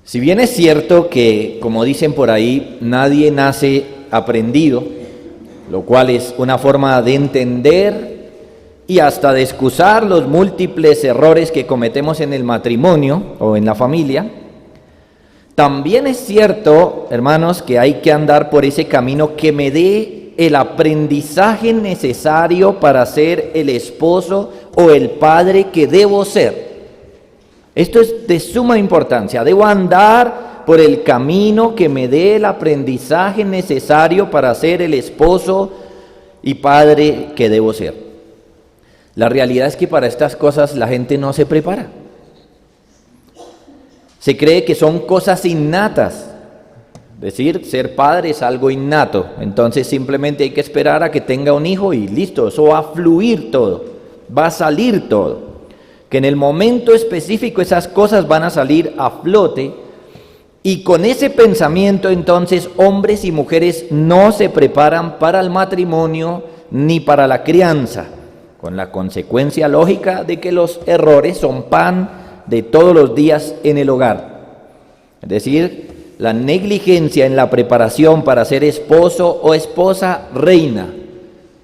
Si bien es cierto que, como dicen por ahí, nadie nace aprendido, lo cual es una forma de entender y hasta de excusar los múltiples errores que cometemos en el matrimonio o en la familia, también es cierto, hermanos, que hay que andar por ese camino que me dé el aprendizaje necesario para ser el esposo o el padre que debo ser. Esto es de suma importancia. Debo andar por el camino que me dé el aprendizaje necesario para ser el esposo y padre que debo ser. La realidad es que para estas cosas la gente no se prepara. Se cree que son cosas innatas. Es decir, ser padre es algo innato. Entonces simplemente hay que esperar a que tenga un hijo y listo, eso va a fluir todo, va a salir todo. Que en el momento específico esas cosas van a salir a flote, y con ese pensamiento entonces hombres y mujeres no se preparan para el matrimonio ni para la crianza, con la consecuencia lógica de que los errores son pan de todos los días en el hogar. Es decir, la negligencia en la preparación para ser esposo o esposa reina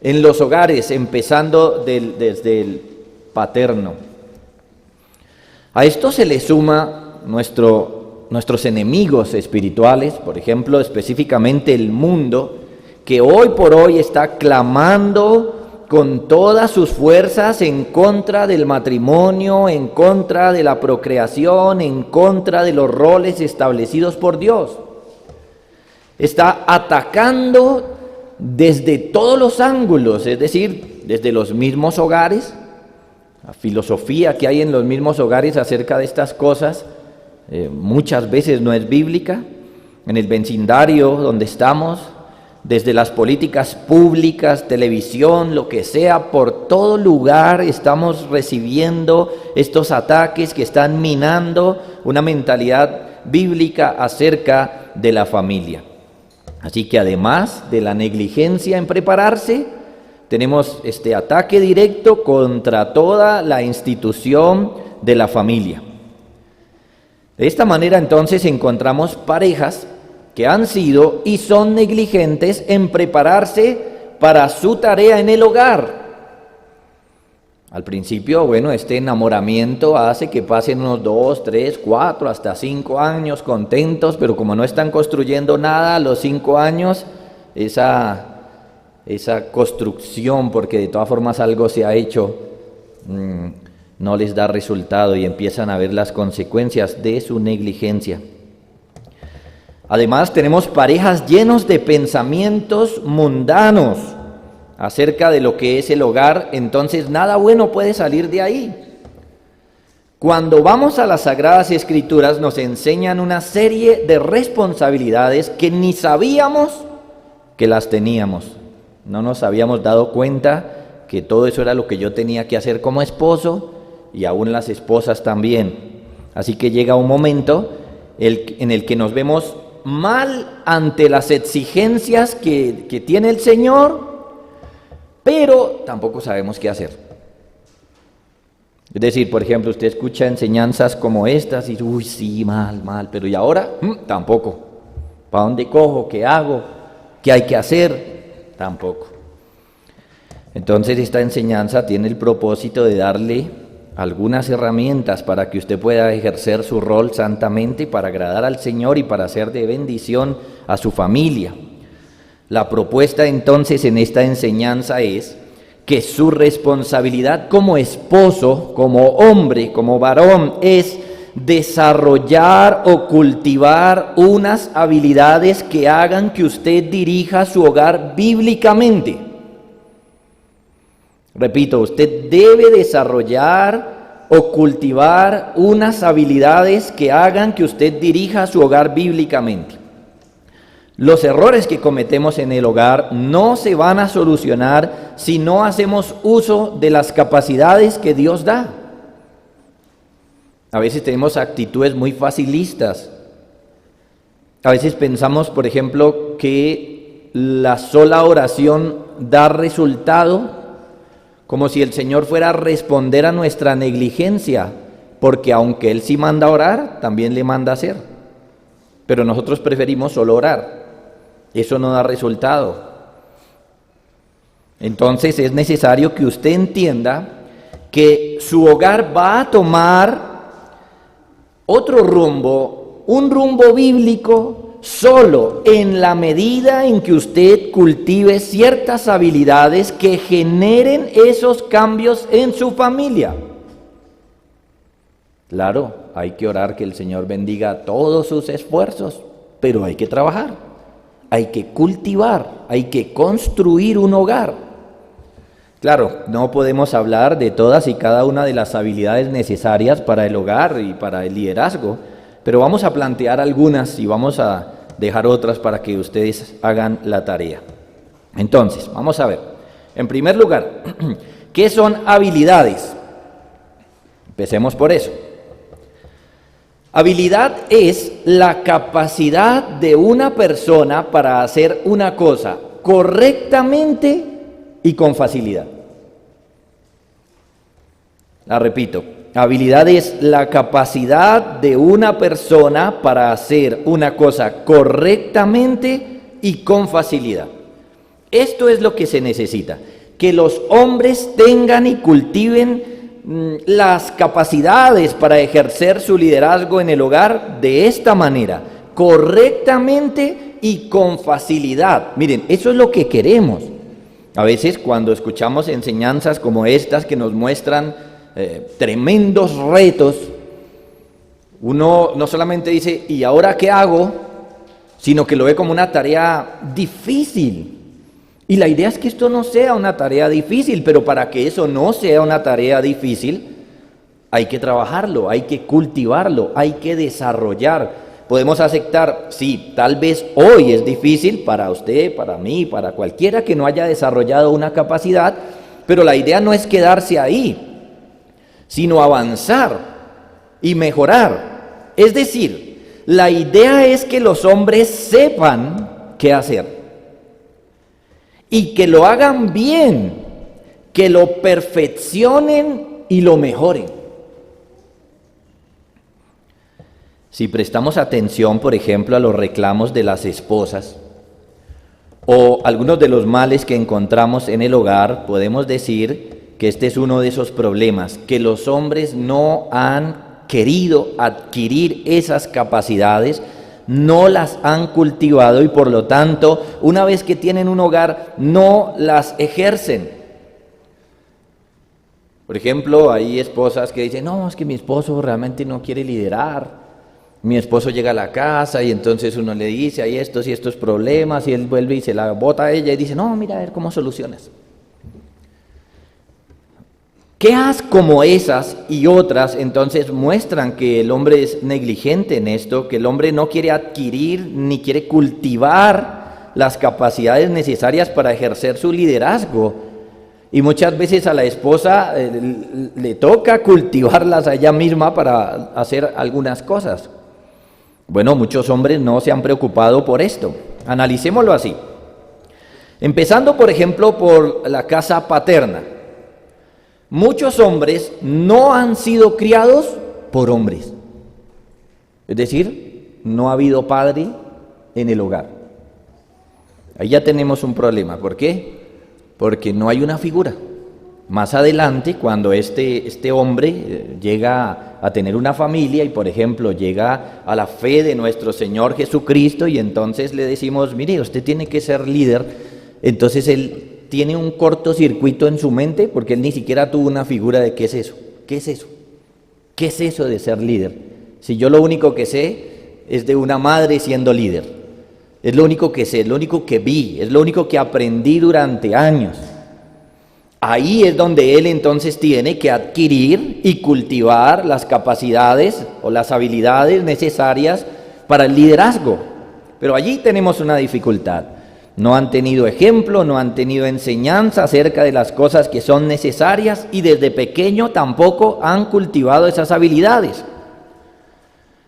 en los hogares, empezando desde el paterno. A esto se le suma nuestros enemigos espirituales, por ejemplo, específicamente el mundo, que hoy por hoy está clamando con todas sus fuerzas en contra del matrimonio, en contra de la procreación, en contra de los roles establecidos por Dios. Está atacando desde todos los ángulos, es decir, desde los mismos hogares. La filosofía que hay en los mismos hogares acerca de estas cosas muchas veces no es bíblica. En el vecindario donde estamos, desde las políticas públicas, televisión, lo que sea, por todo lugar estamos recibiendo estos ataques que están minando una mentalidad bíblica acerca de la familia. Así que además de la negligencia en prepararse, tenemos este ataque directo contra toda la institución de la familia. De esta manera entonces encontramos parejas que han sido y son negligentes en prepararse para su tarea en el hogar. Al principio, bueno, este enamoramiento hace que pasen unos 2, 3, 4, hasta 5 años contentos, pero como no están construyendo nada a los 5 años, esa construcción, porque de todas formas algo se ha hecho, no les da resultado y empiezan a ver las consecuencias de su negligencia. Además, tenemos parejas llenos de pensamientos mundanos acerca de lo que es el hogar, entonces nada bueno puede salir de ahí. Cuando vamos a las Sagradas Escrituras nos enseñan una serie de responsabilidades que ni sabíamos que las teníamos. No nos habíamos dado cuenta que todo eso era lo que yo tenía que hacer como esposo y aún las esposas también. Así que llega un momento en el que nos vemos mal ante las exigencias que tiene el Señor, pero tampoco sabemos qué hacer. Es decir, por ejemplo, usted escucha enseñanzas como estas y dice, uy, sí, mal, pero ¿y ahora? Tampoco. ¿Para dónde cojo? ¿Qué hago? ¿Qué hay que hacer? Tampoco. Entonces esta enseñanza tiene el propósito de darle algunas herramientas para que usted pueda ejercer su rol santamente para agradar al Señor y para ser de bendición a su familia. La propuesta entonces en esta enseñanza es que su responsabilidad como esposo, como hombre, como varón, es desarrollar o cultivar unas habilidades que hagan que usted dirija su hogar bíblicamente. Repito, usted debe desarrollar o cultivar unas habilidades que hagan que usted dirija su hogar bíblicamente. Los errores que cometemos en el hogar no se van a solucionar si no hacemos uso de las capacidades que Dios da. A veces tenemos actitudes muy facilistas. A veces pensamos, por ejemplo, que la sola oración da resultado, como si el Señor fuera a responder a nuestra negligencia, porque aunque Él sí manda a orar, también le manda a hacer. pero nosotros preferimos solo orar. Eso no da resultado. Entonces es necesario que usted entienda que su hogar va a tomar otro rumbo, un rumbo bíblico, solo en la medida en que usted cultive ciertas habilidades que generen esos cambios en su familia. Claro, hay que orar que el Señor bendiga todos sus esfuerzos, pero hay que trabajar, hay que cultivar, hay que construir un hogar. Claro, no podemos hablar de todas y cada una de las habilidades necesarias para el hogar y para el liderazgo, pero vamos a plantear algunas y vamos a dejar otras para que ustedes hagan la tarea. Entonces, vamos a ver. En primer lugar, ¿qué son habilidades? Empecemos por eso. Habilidad es la capacidad de una persona para hacer una cosa correctamente y con facilidad. La repito, habilidad es la capacidad de una persona para hacer una cosa correctamente y con facilidad. Esto es lo que se necesita, que los hombres tengan y cultiven las capacidades para ejercer su liderazgo en el hogar de esta manera, correctamente y con facilidad. Miren, eso es lo que queremos. A veces cuando escuchamos enseñanzas como estas que nos muestran tremendos retos, uno no solamente dice, ¿y ahora qué hago?, sino que lo ve como una tarea difícil. Y la idea es que esto no sea una tarea difícil, pero para que eso no sea una tarea difícil, hay que trabajarlo, hay que cultivarlo, hay que desarrollar. Podemos aceptar, sí, tal vez hoy es difícil para usted, para mí, para cualquiera que no haya desarrollado una capacidad, pero la idea no es quedarse ahí, sino avanzar y mejorar. Es decir, la idea es que los hombres sepan qué hacer y que lo hagan bien, que lo perfeccionen y lo mejoren. Si prestamos atención, por ejemplo, a los reclamos de las esposas o algunos de los males que encontramos en el hogar, podemos decir que este es uno de esos problemas, que los hombres no han querido adquirir esas capacidades, no las han cultivado y por lo tanto, una vez que tienen un hogar, no las ejercen. Por ejemplo, hay esposas que dicen, no, es que mi esposo realmente no quiere liderar. Mi esposo llega a la casa y entonces uno le dice, hay estos y estos problemas, y él vuelve y se la bota a ella y dice, no, mira a ver cómo solucionas. Quejas como esas y otras entonces muestran que el hombre es negligente en esto, que el hombre no quiere adquirir ni quiere cultivar las capacidades necesarias para ejercer su liderazgo. Y muchas veces a la esposa le toca cultivarlas a ella misma para hacer algunas cosas. Bueno, muchos hombres no se han preocupado por esto. Analicémoslo así. Empezando, por ejemplo, por la casa paterna. Muchos hombres no han sido criados por hombres. Es decir, no ha habido padre en el hogar. Ahí ya tenemos un problema. ¿Por qué? Porque no hay una figura. Más adelante, cuando este hombre llega a tener una familia y, por ejemplo, llega a la fe de nuestro Señor Jesucristo y entonces le decimos, mire, usted tiene que ser líder, entonces él tiene un cortocircuito en su mente porque él ni siquiera tuvo una figura de qué es eso, qué es eso, qué es eso de ser líder. Si yo lo único que sé es de una madre siendo líder, es lo único que sé, es lo único que vi, es lo único que aprendí durante años. Ahí es donde él entonces tiene que adquirir y cultivar las capacidades o las habilidades necesarias para el liderazgo. Pero allí tenemos una dificultad. No han tenido ejemplo, no han tenido enseñanza acerca de las cosas que son necesarias y desde pequeño tampoco han cultivado esas habilidades.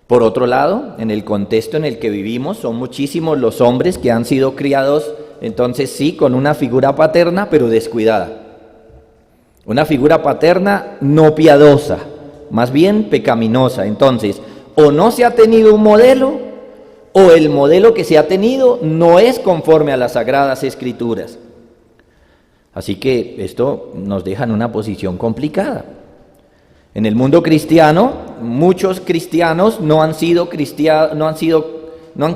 Por otro lado, en el contexto en el que vivimos, son muchísimos los hombres que han sido criados, entonces sí, con una figura paterna, pero descuidada. Una figura paterna no piadosa, más bien pecaminosa. Entonces, o no se ha tenido un modelo, o el modelo que se ha tenido no es conforme a las Sagradas Escrituras. Así que esto nos deja en una posición complicada. En el mundo cristiano, muchos cristianos no han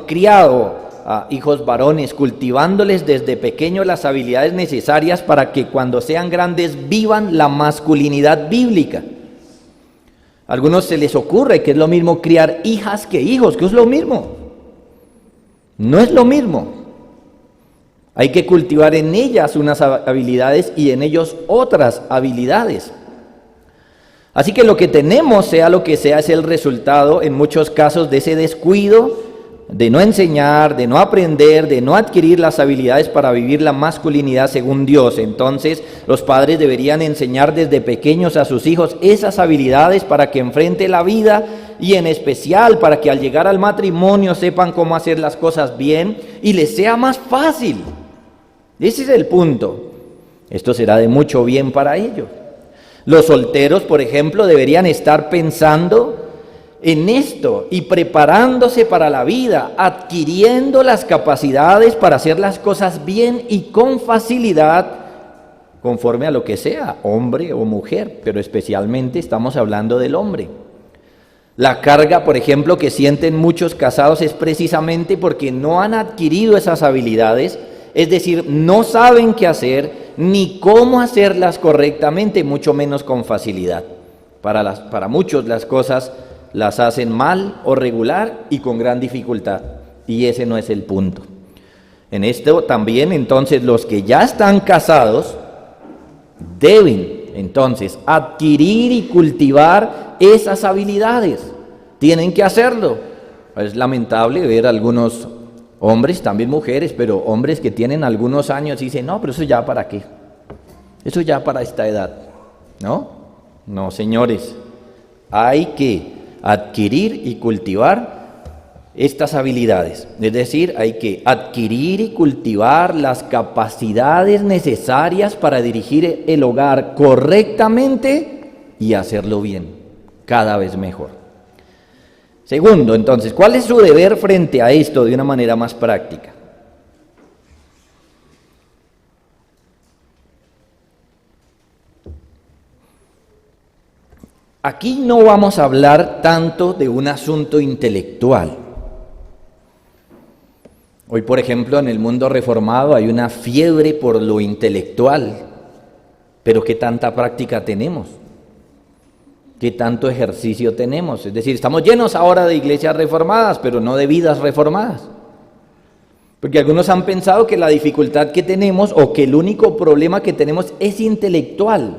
criado a hijos varones, cultivándoles desde pequeños las habilidades necesarias para que cuando sean grandes vivan la masculinidad bíblica. A algunos se les ocurre que es lo mismo criar hijas que hijos, que es lo mismo. No es lo mismo. Hay que cultivar en ellas unas habilidades y en ellos otras habilidades. Así que lo que tenemos, sea lo que sea, es el resultado en muchos casos de ese descuido, de no enseñar, de no aprender, de no adquirir las habilidades para vivir la masculinidad según Dios. Entonces, los padres deberían enseñar desde pequeños a sus hijos esas habilidades para que enfrente la vida y en especial para que al llegar al matrimonio sepan cómo hacer las cosas bien y les sea más fácil. Ese es el punto. Esto será de mucho bien para ellos. Los solteros, por ejemplo, deberían estar pensando en esto y preparándose para la vida, adquiriendo las capacidades para hacer las cosas bien y con facilidad, conforme a lo que sea, hombre o mujer, pero especialmente estamos hablando del hombre. La carga, por ejemplo, que sienten muchos casados es precisamente porque no han adquirido esas habilidades, es decir, no saben qué hacer ni cómo hacerlas correctamente, mucho menos con facilidad. Para muchos las cosas las hacen mal o regular y con gran dificultad, y ese no es el punto. En esto también, entonces, los que ya están casados deben, entonces, adquirir y cultivar esas habilidades. Tienen que hacerlo. Es lamentable ver algunos hombres, también mujeres, pero hombres que tienen algunos años y dicen, no, pero eso ya para qué, eso ya para esta edad. No, señores, hay que adquirir y cultivar estas habilidades, es decir, hay que adquirir y cultivar las capacidades necesarias para dirigir el hogar correctamente y hacerlo bien, cada vez mejor. Segundo, entonces, ¿cuál es su deber frente a esto de una manera más práctica? Aquí no vamos a hablar tanto de un asunto intelectual. Hoy, por ejemplo, en el mundo reformado hay una fiebre por lo intelectual, pero ¿qué tanta práctica tenemos? ¿Qué tanto ejercicio tenemos? Es decir, estamos llenos ahora de iglesias reformadas, pero no de vidas reformadas. Porque algunos han pensado que la dificultad que tenemos o que el único problema que tenemos es intelectual.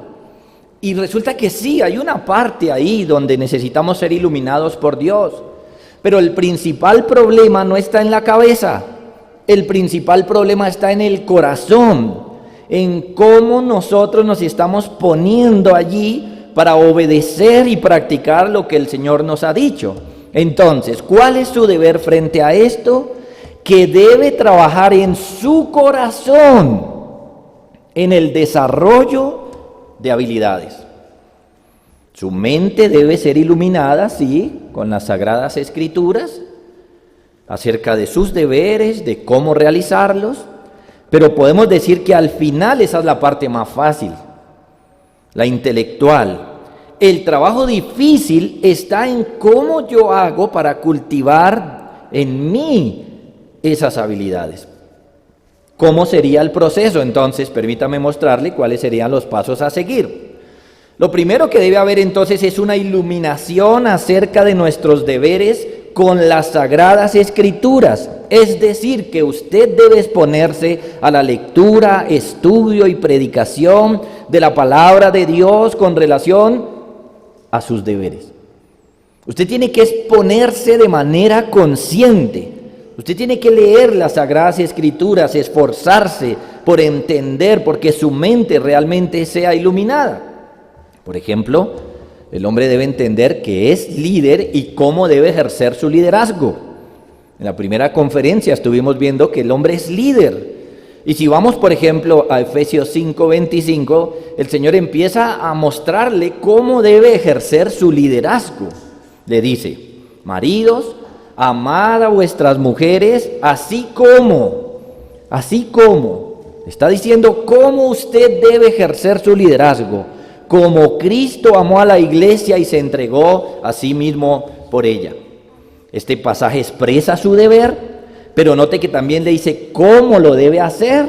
Y resulta que sí, hay una parte ahí donde necesitamos ser iluminados por Dios. Pero el principal problema no está en la cabeza. El principal problema está en el corazón, en cómo nosotros nos estamos poniendo allí para obedecer y practicar lo que el Señor nos ha dicho. Entonces, ¿cuál es su deber frente a esto? Que debe trabajar en su corazón, en el desarrollo de habilidades. Su mente debe ser iluminada, sí, con las Sagradas Escrituras, acerca de sus deberes, de cómo realizarlos, pero podemos decir que al final esa es la parte más fácil, la intelectual. El trabajo difícil está en cómo yo hago para cultivar en mí esas habilidades. ¿Cómo sería el proceso? Entonces, permítame mostrarle cuáles serían los pasos a seguir. Lo primero que debe haber entonces es una iluminación acerca de nuestros deberes con las Sagradas Escrituras. Es decir, que usted debe exponerse a la lectura, estudio y predicación de la palabra de Dios con relación a sus deberes. Usted tiene que exponerse de manera consciente. Usted tiene que leer las Sagradas Escrituras, esforzarse por entender, porque su mente realmente sea iluminada. Por ejemplo, el hombre debe entender que es líder y cómo debe ejercer su liderazgo. En la primera conferencia estuvimos viendo que el hombre es líder. Y si vamos, por ejemplo, a Efesios 5:25, el Señor empieza a mostrarle cómo debe ejercer su liderazgo. Le dice, maridos, amad a vuestras mujeres, así como, está diciendo cómo usted debe ejercer su liderazgo, como Cristo amó a la iglesia y se entregó a sí mismo por ella. Este pasaje expresa su deber, pero note que también le dice cómo lo debe hacer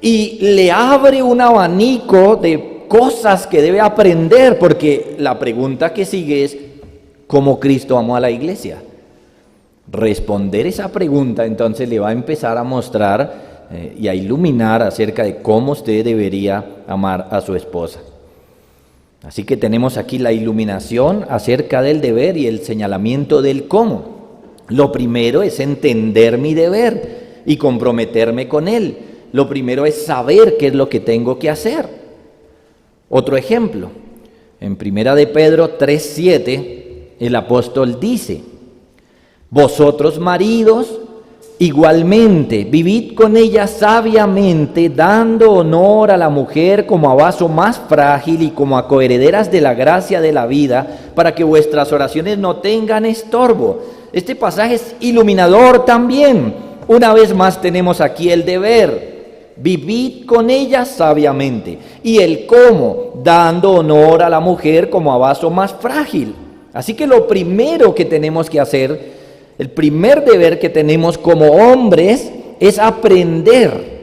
y le abre un abanico de cosas que debe aprender, porque la pregunta que sigue es ¿cómo Cristo amó a la iglesia? Responder esa pregunta entonces le va a empezar a mostrar y a iluminar acerca de cómo usted debería amar a su esposa. Así que tenemos aquí la iluminación acerca del deber y el señalamiento del cómo. Lo primero es entender mi deber y comprometerme con él. Lo primero es saber qué es lo que tengo que hacer. Otro ejemplo, en 1 de Pedro 3:7, el apóstol dice: vosotros maridos, igualmente, vivid con ella sabiamente, dando honor a la mujer como a vaso más frágil y como a coherederas de la gracia de la vida, para que vuestras oraciones no tengan estorbo. Este pasaje es iluminador también. Una vez más tenemos aquí el deber: vivid con ella sabiamente. Y el cómo: dando honor a la mujer como a vaso más frágil. Así que lo primero que tenemos que hacer, el primer deber que tenemos como hombres, es aprender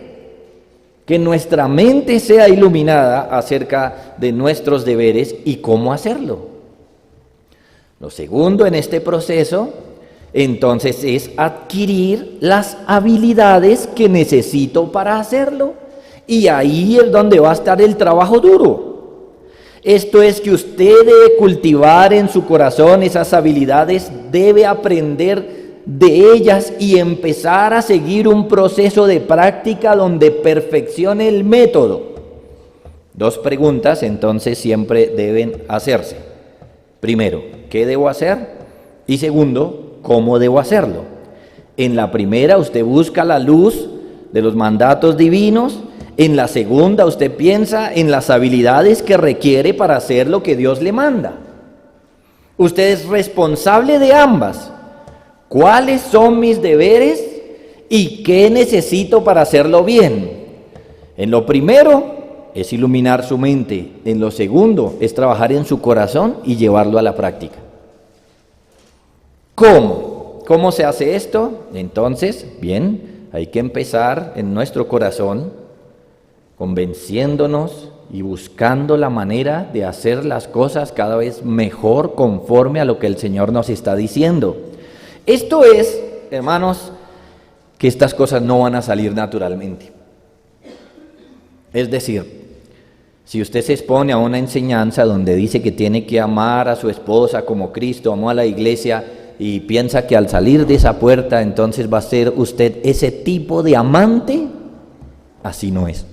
que nuestra mente sea iluminada acerca de nuestros deberes y cómo hacerlo. Lo segundo en este proceso, entonces, es adquirir las habilidades que necesito para hacerlo. Y ahí es donde va a estar el trabajo duro. Esto es que usted debe cultivar en su corazón esas habilidades, debe aprender de ellas y empezar a seguir un proceso de práctica donde perfeccione el método. Dos preguntas entonces siempre deben hacerse. Primero, ¿qué debo hacer? Y segundo, ¿cómo debo hacerlo? En la primera usted busca la luz de los mandatos divinos. En la segunda usted piensa en las habilidades que requiere para hacer lo que Dios le manda. Usted es responsable de ambas. ¿Cuáles son mis deberes y qué necesito para hacerlo bien? En lo primero es iluminar su mente. En lo segundo es trabajar en su corazón y llevarlo a la práctica. ¿Cómo? ¿Cómo se hace esto? Entonces, bien, hay que empezar en nuestro corazón, convenciéndonos y buscando la manera de hacer las cosas cada vez mejor conforme a lo que el Señor nos está diciendo. Esto es, hermanos, que estas cosas no van a salir naturalmente. Es decir, si usted se expone a una enseñanza donde dice que tiene que amar a su esposa como Cristo amó a la iglesia, y piensa que al salir de esa puerta entonces va a ser usted ese tipo de amante, así no es.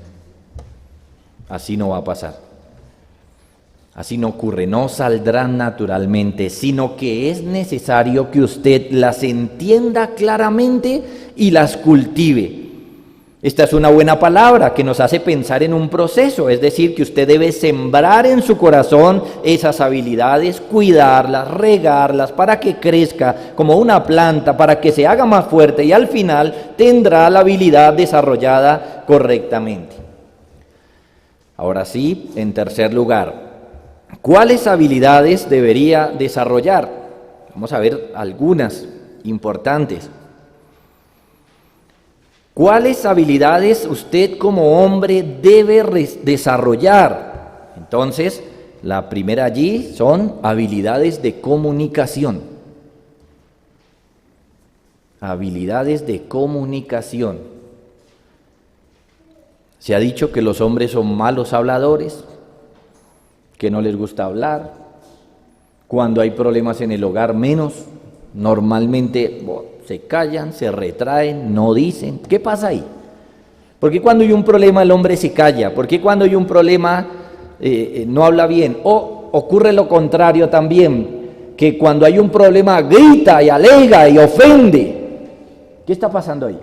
Así no va a pasar. Así no ocurre, no saldrán naturalmente, sino que es necesario que usted las entienda claramente y las cultive. Esta es una buena palabra que nos hace pensar en un proceso, es decir, que usted debe sembrar en su corazón esas habilidades, cuidarlas, regarlas para que crezca como una planta, para que se haga más fuerte y al final tendrá la habilidad desarrollada correctamente. Ahora sí, en tercer lugar, ¿cuáles habilidades debería desarrollar? Vamos a ver algunas importantes. ¿Cuáles habilidades usted como hombre debe desarrollar? Entonces, la primera allí son habilidades de comunicación. Habilidades de comunicación. Se ha dicho que los hombres son malos habladores, que no les gusta hablar. Cuando hay problemas en el hogar, menos. Normalmente se callan, se retraen, no dicen. ¿Qué pasa ahí? ¿Por qué cuando hay un problema el hombre se calla? ¿Por qué cuando hay un problema no habla bien? O ocurre lo contrario también, que cuando hay un problema grita y alega y ofende. ¿Qué está pasando ahí?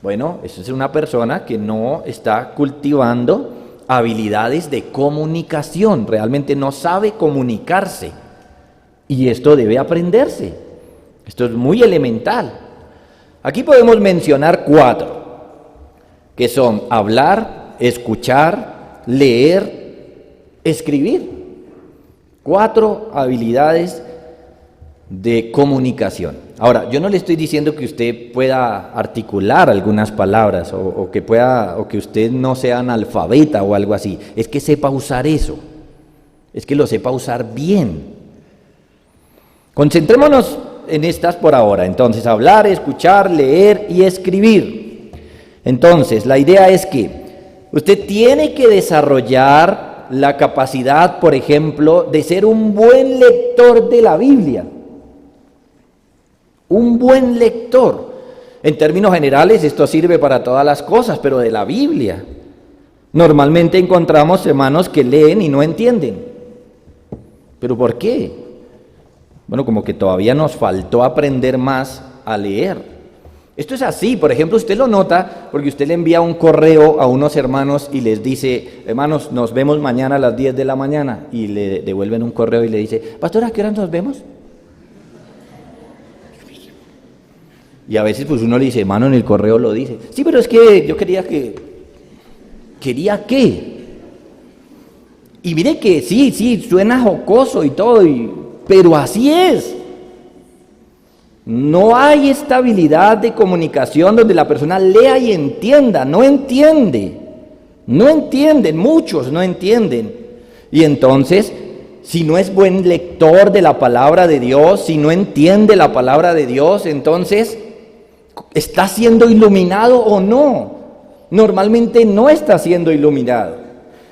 Bueno, eso es una persona que no está cultivando habilidades de comunicación, realmente no sabe comunicarse. Y esto debe aprenderse. Esto es muy elemental. Aquí podemos mencionar 4, que son hablar, escuchar, leer, escribir. 4 habilidades de comunicación. Ahora, yo no le estoy diciendo que usted pueda articular algunas palabras o que usted no sea analfabeta o algo así. Es que sepa usar eso. Es que lo sepa usar bien. Concentrémonos en estas por ahora. Entonces, hablar, escuchar, leer y escribir. Entonces, la idea es que usted tiene que desarrollar la capacidad, por ejemplo, de ser un buen lector de la Biblia. Un buen lector. En términos generales, esto sirve para todas las cosas, pero de la Biblia. Normalmente encontramos hermanos que leen y no entienden. ¿Pero por qué? Bueno, como que todavía nos faltó aprender más a leer. Esto es así, por ejemplo, usted lo nota porque usted le envía un correo a unos hermanos y les dice, hermanos, nos vemos mañana a las 10 de la mañana, y le devuelven un correo y le dice, pastor, ¿a qué hora nos vemos? Y a veces pues uno le dice, hermano, en el correo lo dice. Sí, pero es que yo quería que... ¿Quería qué? Y mire que sí, suena jocoso y todo, pero así es. No hay estabilidad de comunicación donde la persona lea y entienda. No entienden, muchos no entienden. Y entonces, si no es buen lector de la palabra de Dios, si no entiende la palabra de Dios, entonces, ¿está siendo iluminado o no? Normalmente no está siendo iluminado.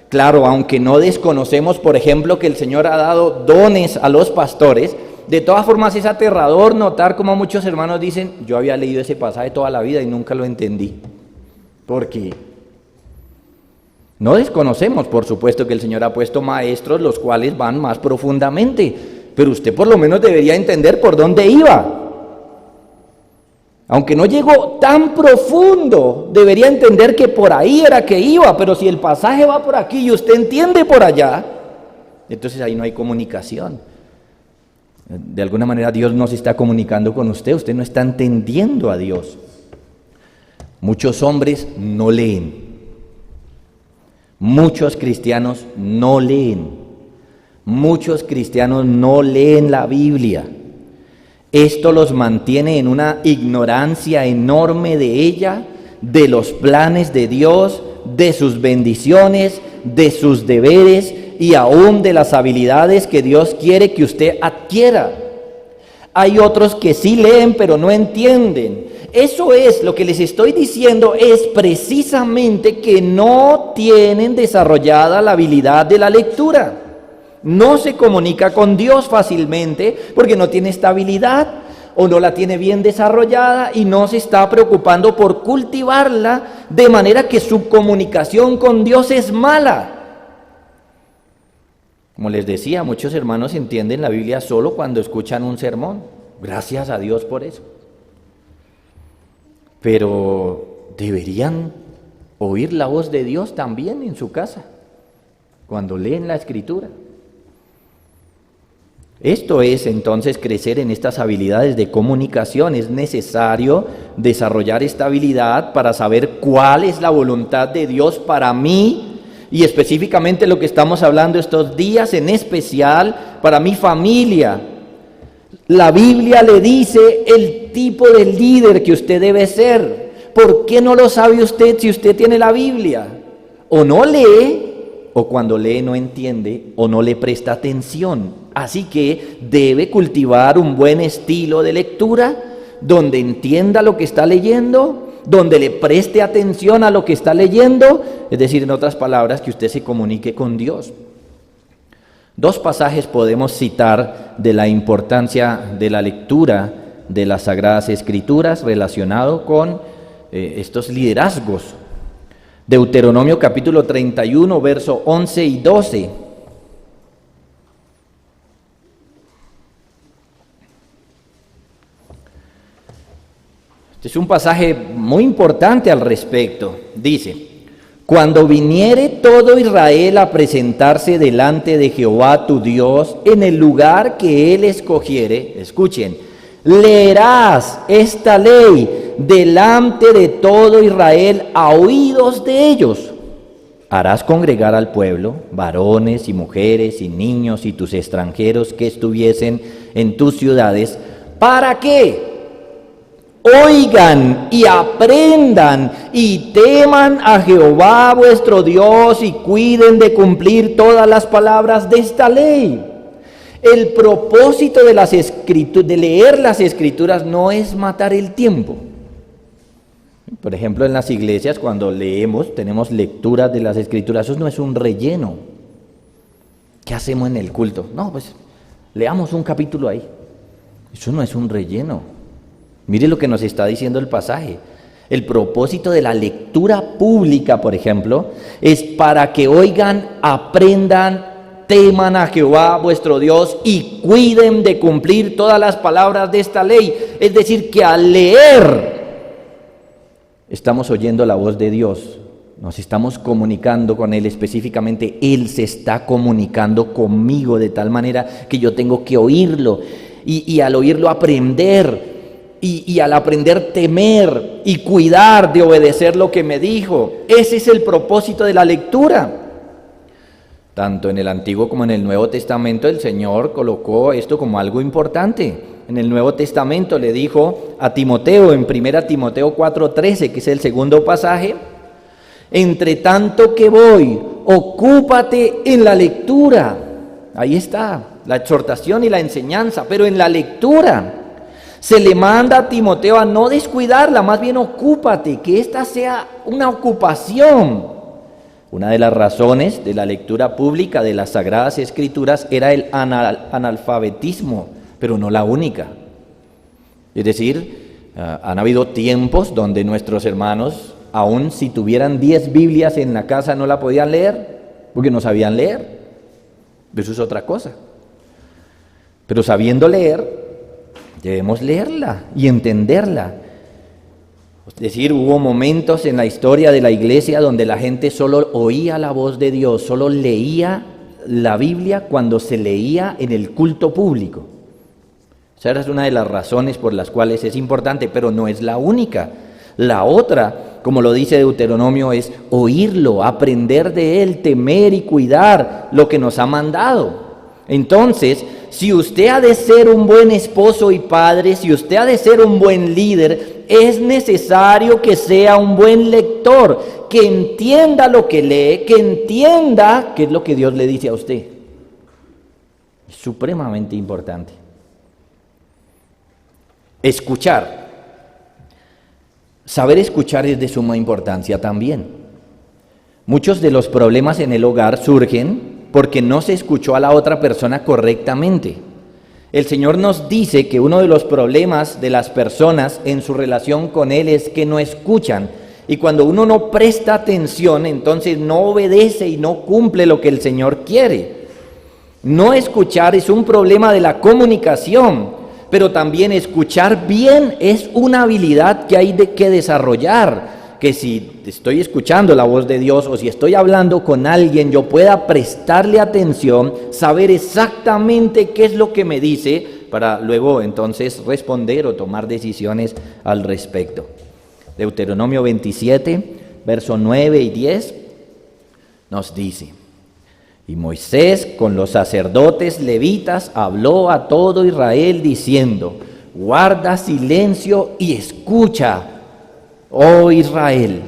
Claro, aunque no desconocemos, por ejemplo, que el Señor ha dado dones a los pastores, de todas formas es aterrador notar cómo muchos hermanos dicen, yo había leído ese pasaje toda la vida y nunca lo entendí. ¿Por qué? No desconocemos, por supuesto, que el Señor ha puesto maestros los cuales van más profundamente, pero usted por lo menos debería entender por dónde iba. Aunque no llegó tan profundo, debería entender que por ahí era que iba, pero si el pasaje va por aquí y usted entiende por allá, entonces ahí no hay comunicación. De alguna manera Dios no se está comunicando con usted no está entendiendo a Dios. Muchos hombres no leen. Muchos cristianos no leen. Muchos cristianos no leen la Biblia. Esto los mantiene en una ignorancia enorme de ella, de los planes de Dios, de sus bendiciones, de sus deberes y aún de las habilidades que Dios quiere que usted adquiera. Hay otros que sí leen pero no entienden. Eso es lo que les estoy diciendo, es precisamente que no tienen desarrollada la habilidad de la lectura. No se comunica con Dios fácilmente porque no tiene estabilidad o no la tiene bien desarrollada y no se está preocupando por cultivarla, de manera que su comunicación con Dios es mala. Como les decía, muchos hermanos entienden la Biblia solo cuando escuchan un sermón. Gracias a Dios por eso. Pero deberían oír la voz de Dios también en su casa, cuando leen la Escritura. Esto es entonces crecer en estas habilidades de comunicación. Es necesario desarrollar esta habilidad para saber cuál es la voluntad de Dios para mí y específicamente lo que estamos hablando estos días, en especial para mi familia. La Biblia le dice el tipo de líder que usted debe ser. ¿Por qué no lo sabe usted si usted tiene la Biblia? O no lee, o cuando lee no entiende, o no le presta atención. Así que debe cultivar un buen estilo de lectura, donde entienda lo que está leyendo, donde le preste atención a lo que está leyendo, es decir, en otras palabras, que usted se comunique con Dios. 2 pasajes podemos citar de la importancia de la lectura de las Sagradas Escrituras relacionado con estos liderazgos. Deuteronomio capítulo 31, verso 11 y 12. Este es un pasaje muy importante al respecto. Dice: cuando viniere todo Israel a presentarse delante de Jehová tu Dios en el lugar que él escogiere, escuchen, leerás esta ley delante de todo Israel a oídos de ellos. Harás congregar al pueblo, varones y mujeres y niños y tus extranjeros que estuviesen en tus ciudades, para que oigan y aprendan y teman a Jehová vuestro Dios y cuiden de cumplir todas las palabras de esta ley. El propósito de leer las escrituras no es matar el tiempo. Por ejemplo, en las iglesias cuando leemos, tenemos lecturas de las escrituras, eso no es un relleno. ¿Qué hacemos en el culto? No, pues leamos un capítulo ahí. Eso no es un relleno. Mire lo que nos está diciendo el pasaje. El propósito de la lectura pública, por ejemplo, es para que oigan, aprendan, teman a Jehová vuestro Dios y cuiden de cumplir todas las palabras de esta ley. Es decir, que al leer estamos oyendo la voz de Dios, nos estamos comunicando con Él, específicamente Él se está comunicando conmigo de tal manera que yo tengo que oírlo y al oírlo aprender y al aprender temer y cuidar de obedecer lo que me dijo. Ese es el propósito de la lectura. Tanto en el Antiguo como en el Nuevo Testamento el Señor colocó esto como algo importante. En el Nuevo Testamento le dijo a Timoteo, en 1 Timoteo 4:13, que es el segundo pasaje: entre tanto que voy, ocúpate en la lectura. Ahí está, la exhortación y la enseñanza, pero en la lectura se le manda a Timoteo a no descuidarla, más bien ocúpate, que esta sea una ocupación. Una de las razones de la lectura pública de las Sagradas Escrituras era el analfabetismo, pero no la única. Es decir, han habido tiempos donde nuestros hermanos, aun si tuvieran 10 Biblias en la casa, no la podían leer, porque no sabían leer. Eso es otra cosa. Pero sabiendo leer, debemos leerla y entenderla. Es decir, hubo momentos en la historia de la iglesia donde la gente solo oía la voz de Dios, solo leía la Biblia cuando se leía en el culto público. Esa es una de las razones por las cuales es importante, pero no es la única. La otra, como lo dice Deuteronomio, es oírlo, aprender de él, temer y cuidar lo que nos ha mandado. Entonces, si usted ha de ser un buen esposo y padre, si usted ha de ser un buen líder, es necesario que sea un buen lector, que entienda lo que lee, que entienda qué es lo que Dios le dice a usted. Es supremamente importante. Escuchar. Saber escuchar es de suma importancia también. Muchos de los problemas en el hogar surgen porque no se escuchó a la otra persona correctamente. El Señor nos dice que uno de los problemas de las personas en su relación con Él es que no escuchan. Y cuando uno no presta atención, entonces no obedece y no cumple lo que el Señor quiere. No escuchar es un problema de la comunicación, pero también escuchar bien es una habilidad que hay que desarrollar. Que si estoy escuchando la voz de Dios o si estoy hablando con alguien, yo pueda prestarle atención, saber exactamente qué es lo que me dice, para luego entonces responder o tomar decisiones al respecto. Deuteronomio 27, versos 9 y 10, nos dice: y Moisés con los sacerdotes levitas habló a todo Israel diciendo: guarda silencio y escucha, oh Israel,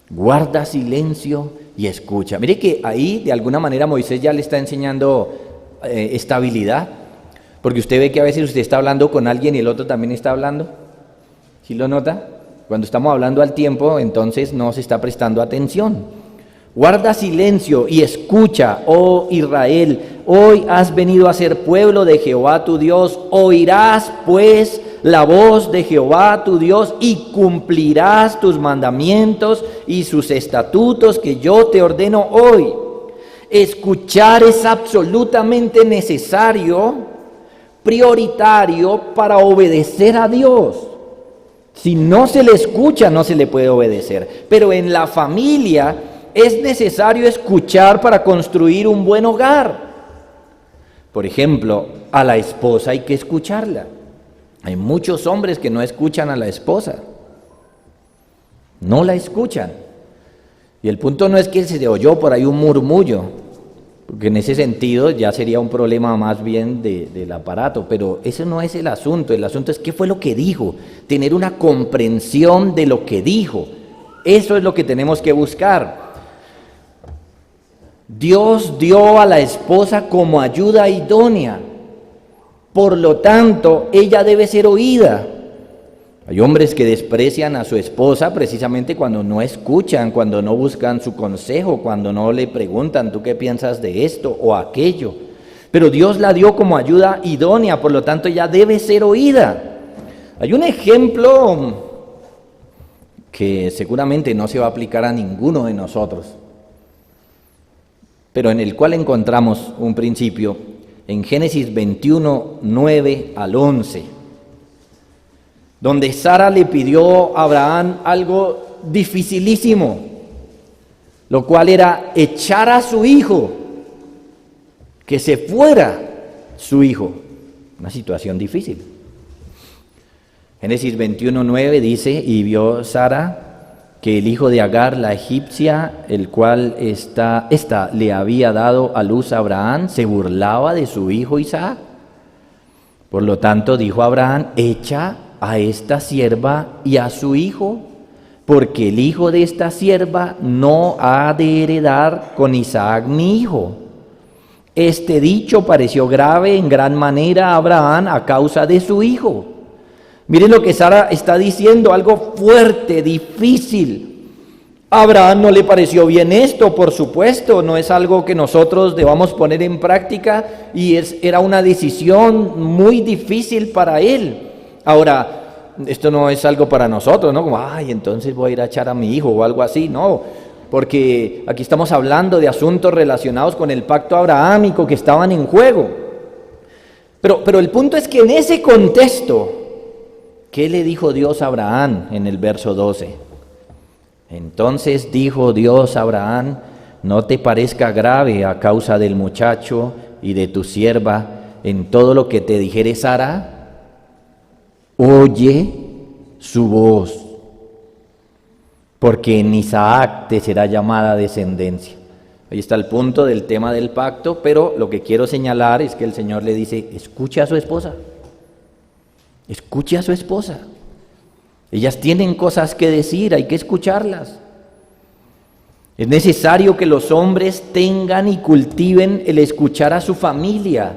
guarda silencio y escucha. Mire que ahí de alguna manera Moisés ya le está enseñando estabilidad, porque usted ve que a veces usted está hablando con alguien y el otro también está hablando. ¿Sí lo nota? Cuando estamos hablando al tiempo, entonces no se está prestando atención. Guarda silencio y escucha, oh Israel, hoy has venido a ser pueblo de Jehová tu Dios, oirás pues la voz de Jehová tu Dios y cumplirás tus mandamientos y sus estatutos que yo te ordeno hoy. Escuchar es absolutamente necesario, prioritario para obedecer a Dios. Si no se le escucha, no se le puede obedecer. Pero en la familia es necesario escuchar para construir un buen hogar. Por ejemplo, a la esposa hay que escucharla. Hay muchos hombres que no escuchan a la esposa, no la escuchan. Y el punto no es que se oyó por ahí un murmullo, porque en ese sentido ya sería un problema más bien del aparato, pero eso no es el asunto es qué fue lo que dijo, tener una comprensión de lo que dijo, eso es lo que tenemos que buscar. Dios dio a la esposa como ayuda idónea, por lo tanto ella debe ser oída. Hay hombres que desprecian a su esposa precisamente cuando no escuchan, cuando no buscan su consejo, cuando no le preguntan, ¿tú qué piensas de esto o aquello? Pero Dios la dio como ayuda idónea, por lo tanto ella debe ser oída. Hay un ejemplo que seguramente no se va a aplicar a ninguno de nosotros, pero en el cual encontramos un principio en Génesis 21, 9 al 11. Donde Sara le pidió a Abraham algo dificilísimo, lo cual era echar a su hijo, que se fuera su hijo. Una situación difícil. Génesis 21:9 dice, y vio Sara que el hijo de Agar, la egipcia, el cual esta le había dado a luz a Abraham, se burlaba de su hijo Isaac. Por lo tanto dijo Abraham, echa a esta sierva y a su hijo, porque el hijo de esta sierva no ha de heredar con Isaac mi hijo. Este dicho pareció grave en gran manera a Abraham a causa de su hijo. Miren lo que Sara está diciendo, algo fuerte, difícil. A Abraham no le pareció bien esto, por supuesto, no es algo que nosotros debamos poner en práctica y era una decisión muy difícil para él. Ahora, esto no es algo para nosotros, ¿no? Como, ay, entonces voy a ir a echar a mi hijo o algo así, no. Porque aquí estamos hablando de asuntos relacionados con el pacto abrahámico que estaban en juego. Pero el punto es que en ese contexto, ¿qué le dijo Dios a Abraham en el verso 12? Entonces dijo Dios a Abraham, no te parezca grave a causa del muchacho y de tu sierva en todo lo que te dijere Sara. Oye su voz, porque en Isaac te será llamada descendencia. Ahí está el punto del tema del pacto, pero lo que quiero señalar es que el Señor le dice, escuche a su esposa. Escuche a su esposa. Ellas tienen cosas que decir, hay que escucharlas. Es necesario que los hombres tengan y cultiven el escuchar a su familia,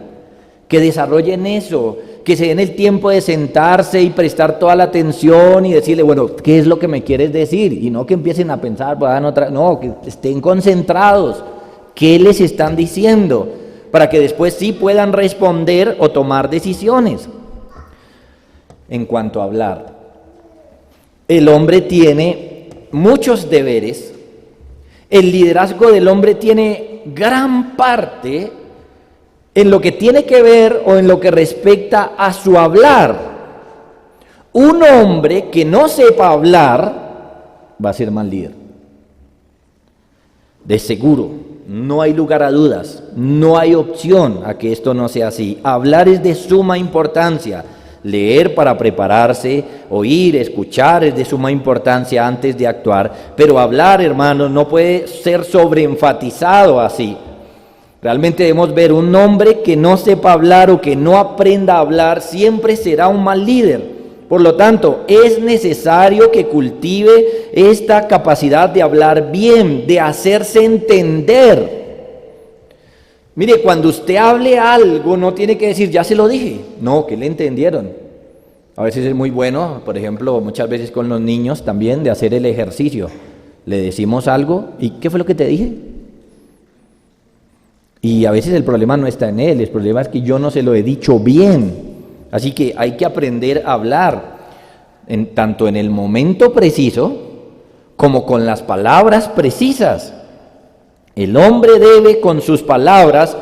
que desarrollen eso, que se den el tiempo de sentarse y prestar toda la atención y decirle, bueno, ¿qué es lo que me quieres decir? Y no que empiecen a pensar, no, que estén concentrados. ¿Qué les están diciendo? Para que después sí puedan responder o tomar decisiones. En cuanto a hablar, el hombre tiene muchos deberes. El liderazgo del hombre tiene gran parte en lo que tiene que ver o en lo que respecta a su hablar. Un hombre que no sepa hablar va a ser mal líder. De seguro, no hay lugar a dudas, no hay opción a que esto no sea así. Hablar es de suma importancia. Leer para prepararse, oír, escuchar es de suma importancia antes de actuar, pero hablar, hermanos, no puede ser sobreenfatizado así. Realmente debemos ver un hombre que no sepa hablar o que no aprenda a hablar, siempre será un mal líder. Por lo tanto, es necesario que cultive esta capacidad de hablar bien, de hacerse entender. Mire, cuando usted hable algo, no tiene que decir, ya se lo dije. No, que le entendieron. A veces es muy bueno, por ejemplo, muchas veces con los niños también, de hacer el ejercicio. Le decimos algo, ¿y qué fue lo que te dije? Y a veces el problema no está en él, el problema es que yo no se lo he dicho bien. Así que hay que aprender a hablar, tanto en el momento preciso, como con las palabras precisas. El hombre debe con sus palabras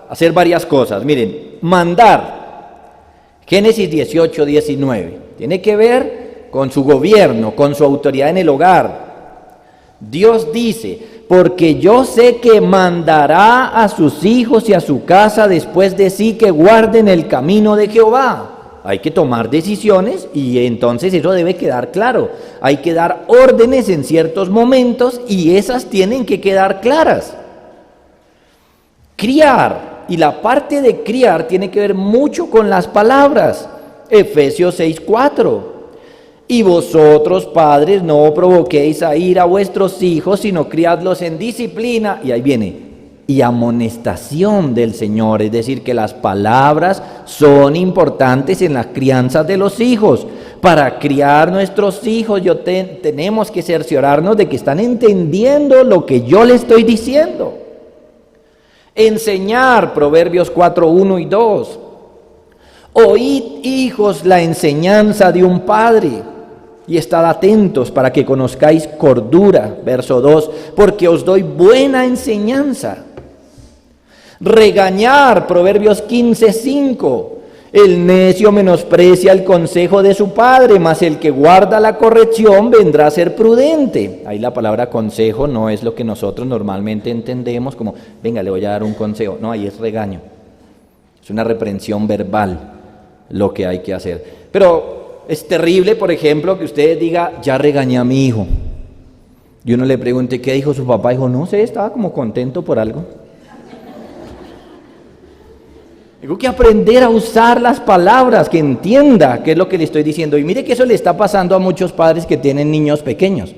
hacer varias cosas. Miren, mandar. Génesis 18, 19. Tiene que ver con su gobierno, con su autoridad en el hogar. Dios dice, porque yo sé que mandará a sus hijos y a su casa después de sí que guarden el camino de Jehová. hay que tomar decisiones y entonces eso debe quedar claro. Hay que dar órdenes en ciertos momentos y esas tienen que quedar claras. Criar, y la parte de criar tiene que ver mucho con las palabras. Efesios 6:4. Y vosotros, padres, no provoquéis a ira a vuestros hijos, sino criadlos en disciplina, y ahí viene, y amonestación del Señor. Es decir, que las palabras son importantes en las crianzas de los hijos. Para criar nuestros hijos tenemos que cerciorarnos de que están entendiendo lo que yo les estoy diciendo. Enseñar, Proverbios 4:1 y 2. Oíd, hijos, la enseñanza de un padre, y estad atentos para que conozcáis cordura, verso 2, porque os doy buena enseñanza. Regañar, Proverbios 15:5, el necio menosprecia el consejo de su padre, mas el que guarda la corrección vendrá a ser prudente. Ahí la palabra consejo no es lo que nosotros normalmente entendemos como, venga, le voy a dar un consejo. No, ahí es regaño. Es una reprensión verbal lo que hay que hacer. Pero es terrible, por ejemplo, que usted diga, ya regañé a mi hijo. Y uno le pregunte, ¿qué dijo su papá? Dijo, no sé, estaba como contento por algo. Tengo que aprender a usar las palabras, que entienda qué es lo que le estoy diciendo. Y mire que eso le está pasando a muchos padres que tienen niños pequeños.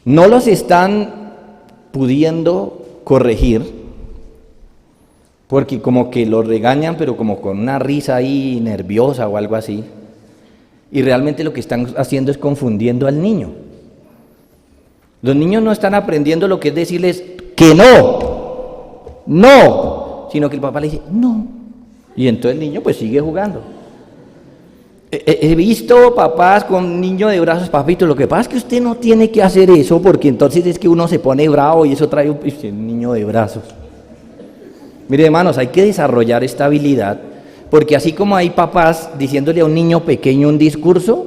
No los están pudiendo corregir, porque como que los regañan, pero como con una risa ahí nerviosa o algo así. Y realmente lo que están haciendo es confundiendo al niño. Los niños no están aprendiendo lo que es decirles que no, sino que el papá le dice no. Y entonces el niño pues sigue jugando. He visto papás con niño de brazos, papito, lo que pasa es que usted no tiene que hacer eso, porque entonces es que uno se pone bravo y eso trae un niño de brazos. Mire, hermanos, hay que desarrollar esta habilidad, porque así como hay papás diciéndole a un niño pequeño un discurso,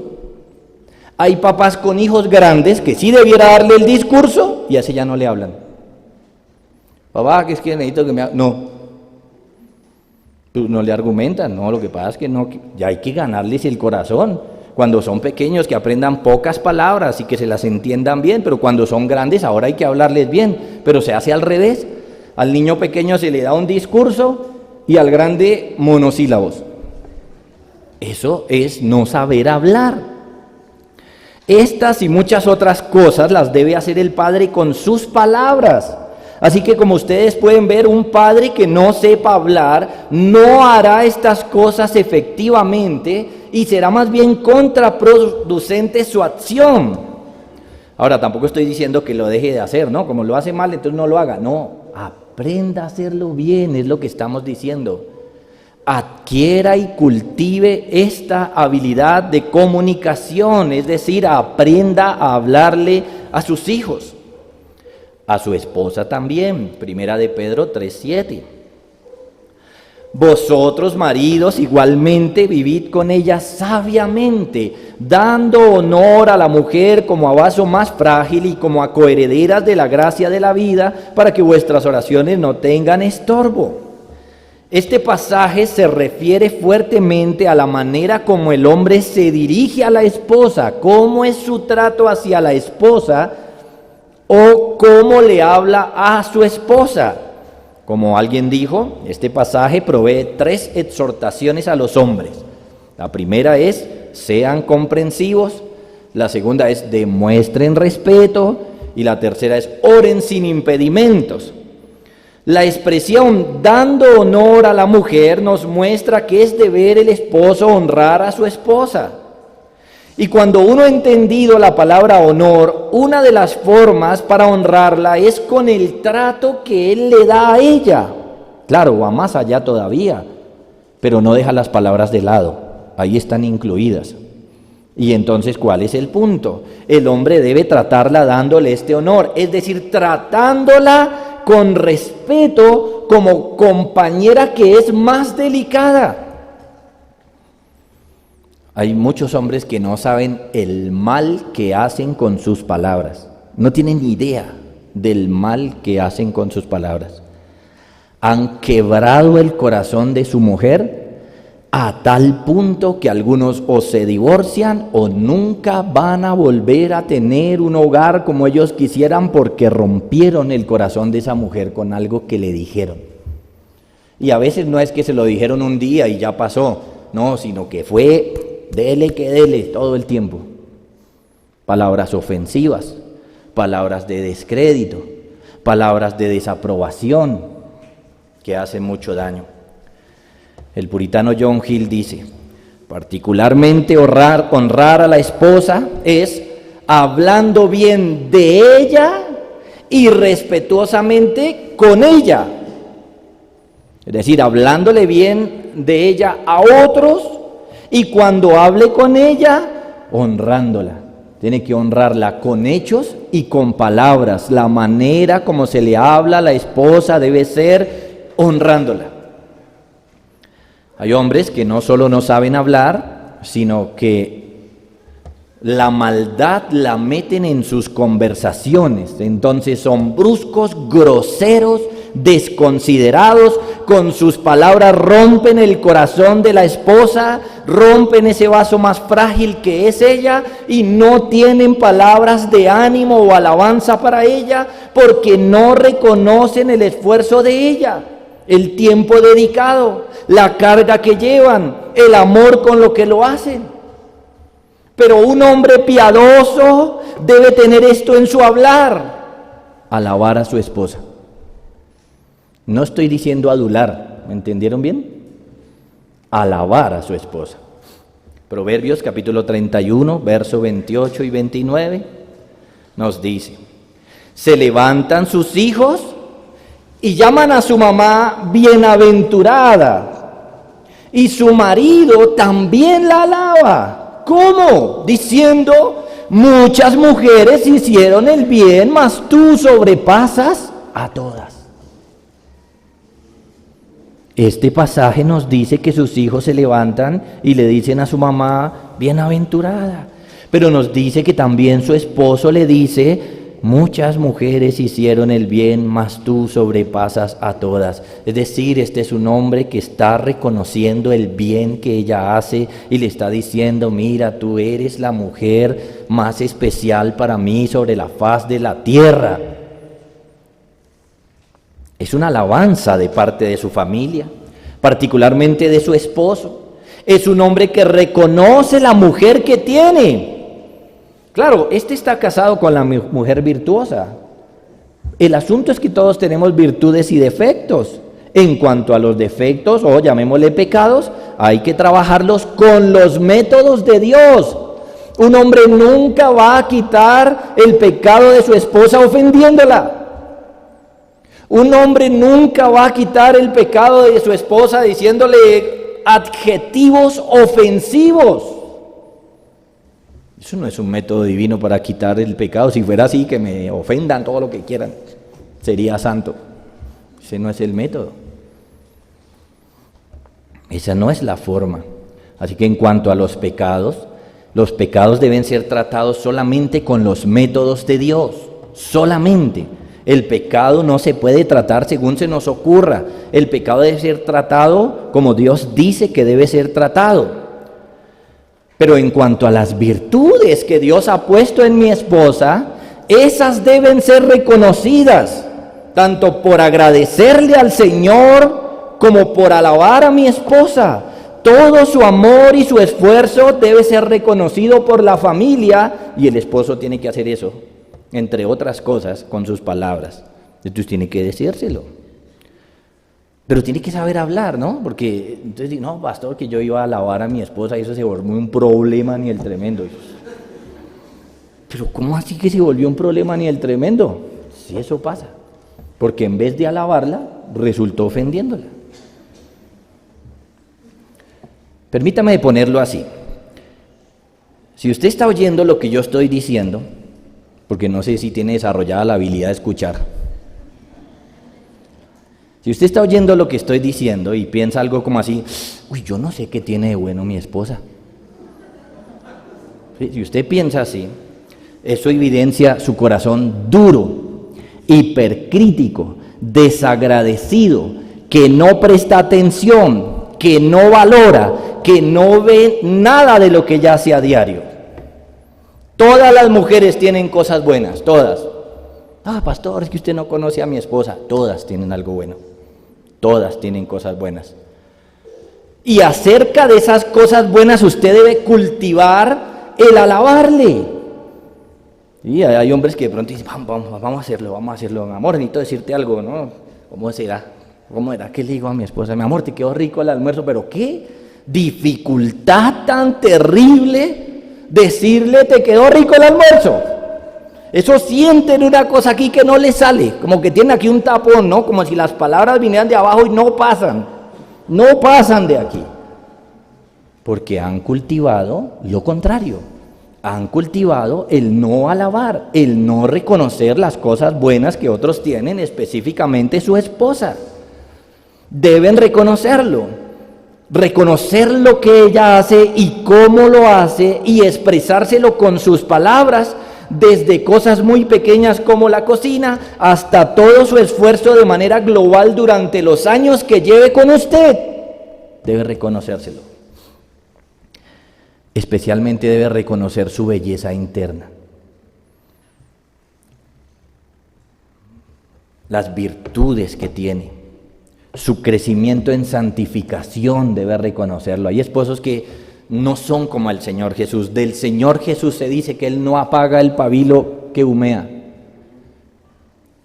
hay papás con hijos grandes que sí debiera darle el discurso y así ya no le hablan. Papá, que es que necesito que me hable. No. Pues no le argumentan, no, lo que pasa es que no, ya hay que ganarles el corazón. Cuando son pequeños, que aprendan pocas palabras y que se las entiendan bien, pero cuando son grandes, ahora hay que hablarles bien, pero se hace al revés. Al niño pequeño se le da un discurso y al grande monosílabos. Eso es no saber hablar. Estas y muchas otras cosas las debe hacer el padre con sus palabras. Así que como ustedes pueden ver, un padre que no sepa hablar no hará estas cosas efectivamente y será más bien contraproducente su acción. Ahora, tampoco estoy diciendo que lo deje de hacer, ¿no? Como lo hace mal, entonces no lo haga. No, aprenda a hacerlo bien, es lo que estamos diciendo. Adquiera y cultive esta habilidad de comunicación, es decir, aprenda a hablarle a sus hijos. A su esposa también, primera de Pedro 3:7. Vosotros, maridos, igualmente vivid con ella sabiamente, dando honor a la mujer como a vaso más frágil y como a coherederas de la gracia de la vida, para que vuestras oraciones no tengan estorbo. Este pasaje se refiere fuertemente a la manera como el hombre se dirige a la esposa, cómo es su trato hacia la esposa, o cómo le habla a su esposa. Como alguien dijo, este pasaje provee 3 exhortaciones a los hombres. La primera es, sean comprensivos. La segunda es, demuestren respeto. Y la tercera es, oren sin impedimentos. La expresión dando honor a la mujer nos muestra que es deber el esposo honrar a su esposa. Y cuando uno ha entendido la palabra honor, una de las formas para honrarla es con el trato que él le da a ella. Claro, va más allá todavía, pero no deja las palabras de lado, ahí están incluidas. Y entonces, ¿cuál es el punto? El hombre debe tratarla dándole este honor, es decir, tratándola con respeto como compañera que es más delicada. Hay muchos hombres que no saben el mal que hacen con sus palabras. No tienen ni idea del mal que hacen con sus palabras. Han quebrado el corazón de su mujer a tal punto que algunos o se divorcian o nunca van a volver a tener un hogar como ellos quisieran porque rompieron el corazón de esa mujer con algo que le dijeron. Y a veces no es que se lo dijeron un día y ya pasó, no, sino que fue dele que dele todo el tiempo. Palabras ofensivas, palabras de descrédito, palabras de desaprobación que hacen mucho daño. El puritano John Hill dice, particularmente honrar a la esposa es hablando bien de ella y respetuosamente con ella. Es decir, hablándole bien de ella a otros y cuando hable con ella, honrándola. Tiene que honrarla con hechos y con palabras. La manera como se le habla a la esposa debe ser honrándola. Hay hombres que no solo no saben hablar, sino que la maldad la meten en sus conversaciones. Entonces son bruscos, groseros, desconsiderados, con sus palabras rompen el corazón de la esposa, rompen ese vaso más frágil que es ella y no tienen palabras de ánimo o alabanza para ella porque no reconocen el esfuerzo de ella, el tiempo dedicado, la carga que llevan, el amor con lo que lo hacen. Pero un hombre piadoso debe tener esto en su hablar, alabar a su esposa. No estoy diciendo adular, ¿me entendieron bien? Alabar a su esposa. Proverbios capítulo 31, verso 28 y 29 nos dice, se levantan sus hijos y llaman a su mamá bienaventurada, y su marido también la alaba. ¿Cómo? Diciendo, muchas mujeres hicieron el bien, mas tú sobrepasas a todas. Este pasaje nos dice que sus hijos se levantan y le dicen a su mamá, bienaventurada. Pero nos dice que también su esposo le dice, muchas mujeres hicieron el bien, mas tú sobrepasas a todas. Es decir, este es un hombre que está reconociendo el bien que ella hace y le está diciendo, mira, tú eres la mujer más especial para mí sobre la faz de la tierra. Es una alabanza de parte de su familia, particularmente de su esposo. Es un hombre que reconoce la mujer que tiene. Claro, este está casado con la mujer virtuosa. El asunto es que todos tenemos virtudes y defectos. En cuanto a los defectos, o llamémosle pecados, hay que trabajarlos con los métodos de Dios. Un hombre nunca va a quitar el pecado de su esposa ofendiéndola. Un hombre nunca va a quitar el pecado de su esposa diciéndole adjetivos ofensivos. Eso no es un método divino para quitar el pecado. Si fuera así, que me ofendan todo lo que quieran, sería santo. Ese no es el método. Esa no es la forma. Así que en cuanto a los pecados deben ser tratados solamente con los métodos de Dios, solamente. El pecado no se puede tratar según se nos ocurra. El pecado debe ser tratado como Dios dice que debe ser tratado. Pero en cuanto a las virtudes que Dios ha puesto en mi esposa, esas deben ser reconocidas, tanto por agradecerle al Señor como por alabar a mi esposa. Todo su amor y su esfuerzo debe ser reconocido por la familia y el esposo tiene que hacer eso, entre otras cosas, con sus palabras. Entonces tiene que decírselo. Pero tiene que saber hablar, ¿no? Porque entonces, no, pastor, que yo iba a alabar a mi esposa y eso se volvió un problema ni el tremendo. Pero ¿cómo así que se volvió un problema ni el tremendo? Sí, eso pasa. Porque en vez de alabarla, resultó ofendiéndola. Permítame ponerlo así. Si usted está oyendo lo que yo estoy diciendo, porque no sé si tiene desarrollada la habilidad de escuchar. Si usted está oyendo lo que estoy diciendo y piensa algo como así, uy, yo no sé qué tiene de bueno mi esposa. ¿Sí? Si usted piensa así, eso evidencia su corazón duro, hipercrítico, desagradecido, que no presta atención que no valora, que no ve nada de lo que ella hace a diario. Todas las mujeres tienen cosas buenas, todas. Ah, pastor, es que usted no conoce a mi esposa. Todas tienen algo bueno, todas tienen cosas buenas. Y acerca de esas cosas buenas usted debe cultivar el alabarle. Y hay hombres que de pronto dicen, vamos a hacerlo, mi amor, necesito decirte algo, ¿no? ¿Cómo será? ¿Cómo era? ¿Qué le digo a mi esposa? Mi amor, te quedó rico el almuerzo, pero qué dificultad tan terrible decirle te quedó rico el almuerzo. Eso sienten una cosa aquí que no le sale, como que tienen aquí un tapón, ¿no? Como si las palabras vinieran de abajo y no pasan de aquí. Porque han cultivado lo contrario. Han cultivado el no alabar, el no reconocer las cosas buenas que otros tienen, específicamente su esposa. Deben reconocerlo, reconocer lo que ella hace y cómo lo hace y expresárselo con sus palabras, desde cosas muy pequeñas como la cocina hasta todo su esfuerzo de manera global durante los años que lleve con usted. Debe reconocérselo. Especialmente debe reconocer su belleza interna. Las virtudes que tiene. Su crecimiento en santificación debe reconocerlo. Hay esposos que no son como el Señor Jesús. Del Señor Jesús se dice que Él no apaga el pabilo que humea.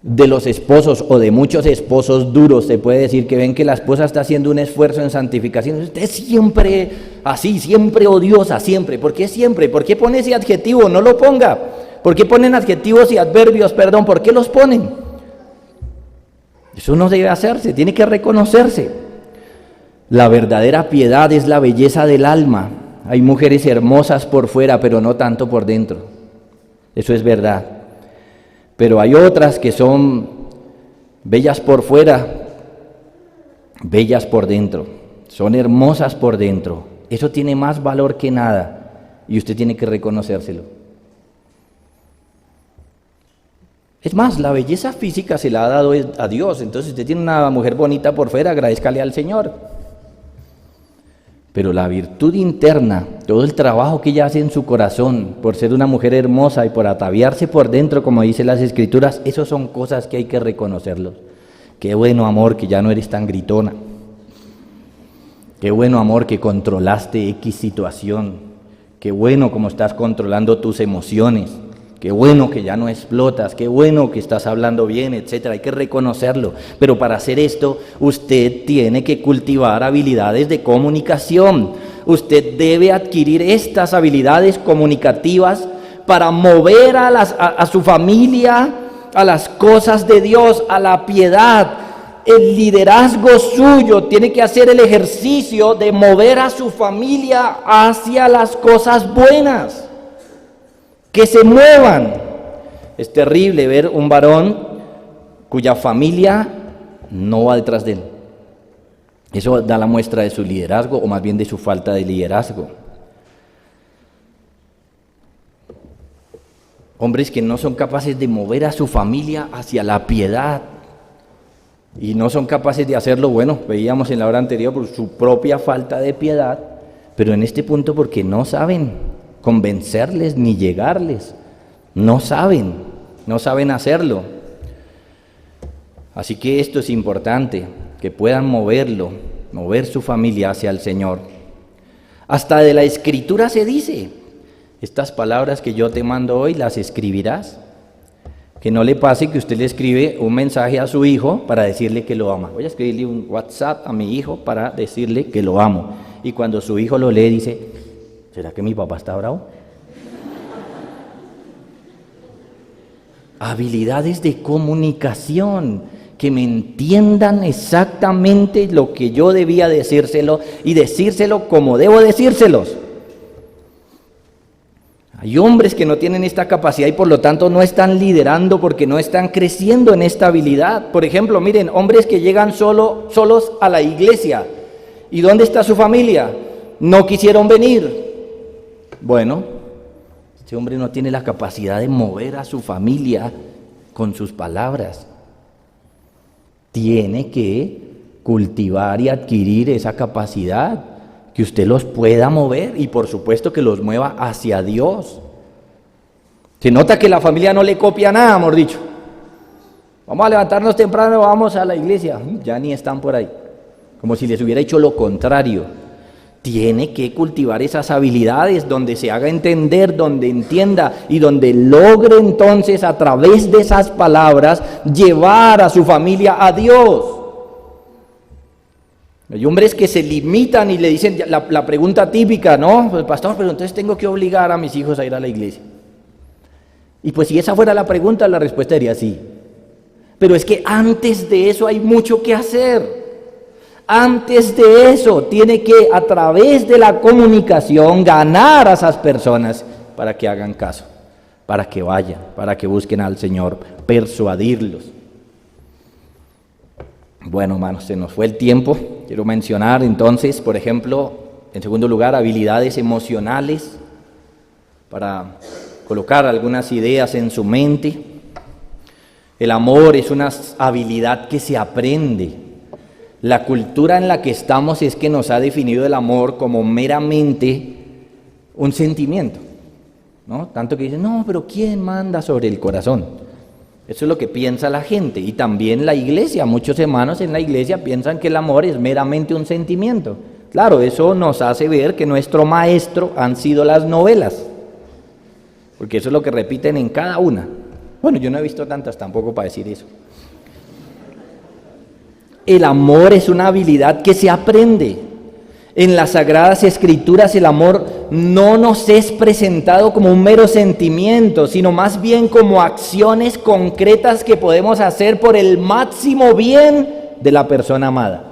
De los esposos o de muchos esposos duros se puede decir que ven que la esposa está haciendo un esfuerzo en santificación. Usted es siempre así, siempre odiosa, siempre. ¿Por qué siempre? ¿Por qué pone ese adjetivo? No lo ponga. ¿Por qué ponen adjetivos y adverbios? Perdón, ¿por qué los ponen? Eso no debe hacerse, tiene que reconocerse. La verdadera piedad es la belleza del alma. Hay mujeres hermosas por fuera, pero no tanto por dentro. Eso es verdad. Pero hay otras que son bellas por fuera, bellas por dentro. Son hermosas por dentro. Eso tiene más valor que nada y usted tiene que reconocérselo. Es más, la belleza física se la ha dado a Dios. Entonces, usted tiene una mujer bonita por fuera, agradézcale al Señor. Pero la virtud interna, todo el trabajo que ella hace en su corazón, por ser una mujer hermosa y por ataviarse por dentro, como dicen las Escrituras, esas son cosas que hay que reconocerlos. Qué bueno, amor, que ya no eres tan gritona. Qué bueno, amor, que controlaste X situación. Qué bueno como estás controlando tus emociones. Qué bueno que ya no explotas, qué bueno que estás hablando bien, etcétera. Hay que reconocerlo. Pero para hacer esto, usted tiene que cultivar habilidades de comunicación. Usted debe adquirir estas habilidades comunicativas para mover a su familia a las cosas de Dios, a la piedad. El liderazgo suyo tiene que hacer el ejercicio de mover a su familia hacia las cosas buenas. Que se muevan. Es terrible ver un varón cuya familia no va detrás de él. Eso da la muestra de su liderazgo, o más bien de su falta de liderazgo. Hombres que no son capaces de mover a su familia hacia la piedad. Y no son capaces de hacerlo, bueno, veíamos en la hora anterior, por su propia falta de piedad, pero en este punto porque no saben convencerles ni llegarles. No saben hacerlo. Así que esto es importante, que puedan mover su familia hacia el Señor. Hasta de la Escritura se dice, estas palabras que yo te mando hoy las escribirás. Que no le pase que usted le escribe un mensaje a su hijo para decirle que lo ama. Voy a escribirle un WhatsApp a mi hijo para decirle que lo amo. Y cuando su hijo lo lee dice, ¿será que mi papá está bravo? Habilidades de comunicación, que me entiendan exactamente lo que yo debía decírselo y decírselo como debo decírselos. Hay hombres que no tienen esta capacidad y por lo tanto no están liderando porque no están creciendo en esta habilidad. Por ejemplo, miren, hombres que llegan solos a la iglesia. ¿Y dónde está su familia? No quisieron venir. Bueno, este hombre no tiene la capacidad de mover a su familia con sus palabras. Tiene que cultivar y adquirir esa capacidad, que usted los pueda mover y por supuesto que los mueva hacia Dios. Se nota que la familia no le copia nada, mejor dicho. Vamos a levantarnos temprano, vamos a la iglesia. Ya ni están por ahí. Como si les hubiera hecho lo contrario. Tiene que cultivar esas habilidades donde se haga entender, donde entienda y donde logre entonces a través de esas palabras llevar a su familia a Dios. Hay hombres que se limitan y le dicen la pregunta típica, ¿no? Pues pastor, pero entonces tengo que obligar a mis hijos a ir a la iglesia. Y pues si esa fuera la pregunta, la respuesta sería sí. Pero es que antes de eso hay mucho que hacer. Antes de eso tiene que a través de la comunicación ganar a esas personas para que hagan caso, para que vayan, para que busquen al Señor, persuadirlos. Bueno, hermanos, se nos fue el tiempo. Quiero mencionar entonces, por ejemplo, en segundo lugar, habilidades emocionales para colocar algunas ideas en su mente. El amor es una habilidad que se aprende. La cultura en la que estamos es que nos ha definido el amor como meramente un sentimiento, ¿no? Tanto que dicen, no, pero ¿quién manda sobre el corazón? Eso es lo que piensa la gente, y también la iglesia. Muchos hermanos en la iglesia piensan que el amor es meramente un sentimiento. Claro, eso nos hace ver que nuestro maestro han sido las novelas, porque eso es lo que repiten en cada una. Bueno, yo no he visto tantas tampoco para decir eso. El amor es una habilidad que se aprende. En las Sagradas Escrituras el amor no nos es presentado como un mero sentimiento, sino más bien como acciones concretas que podemos hacer por el máximo bien de la persona amada.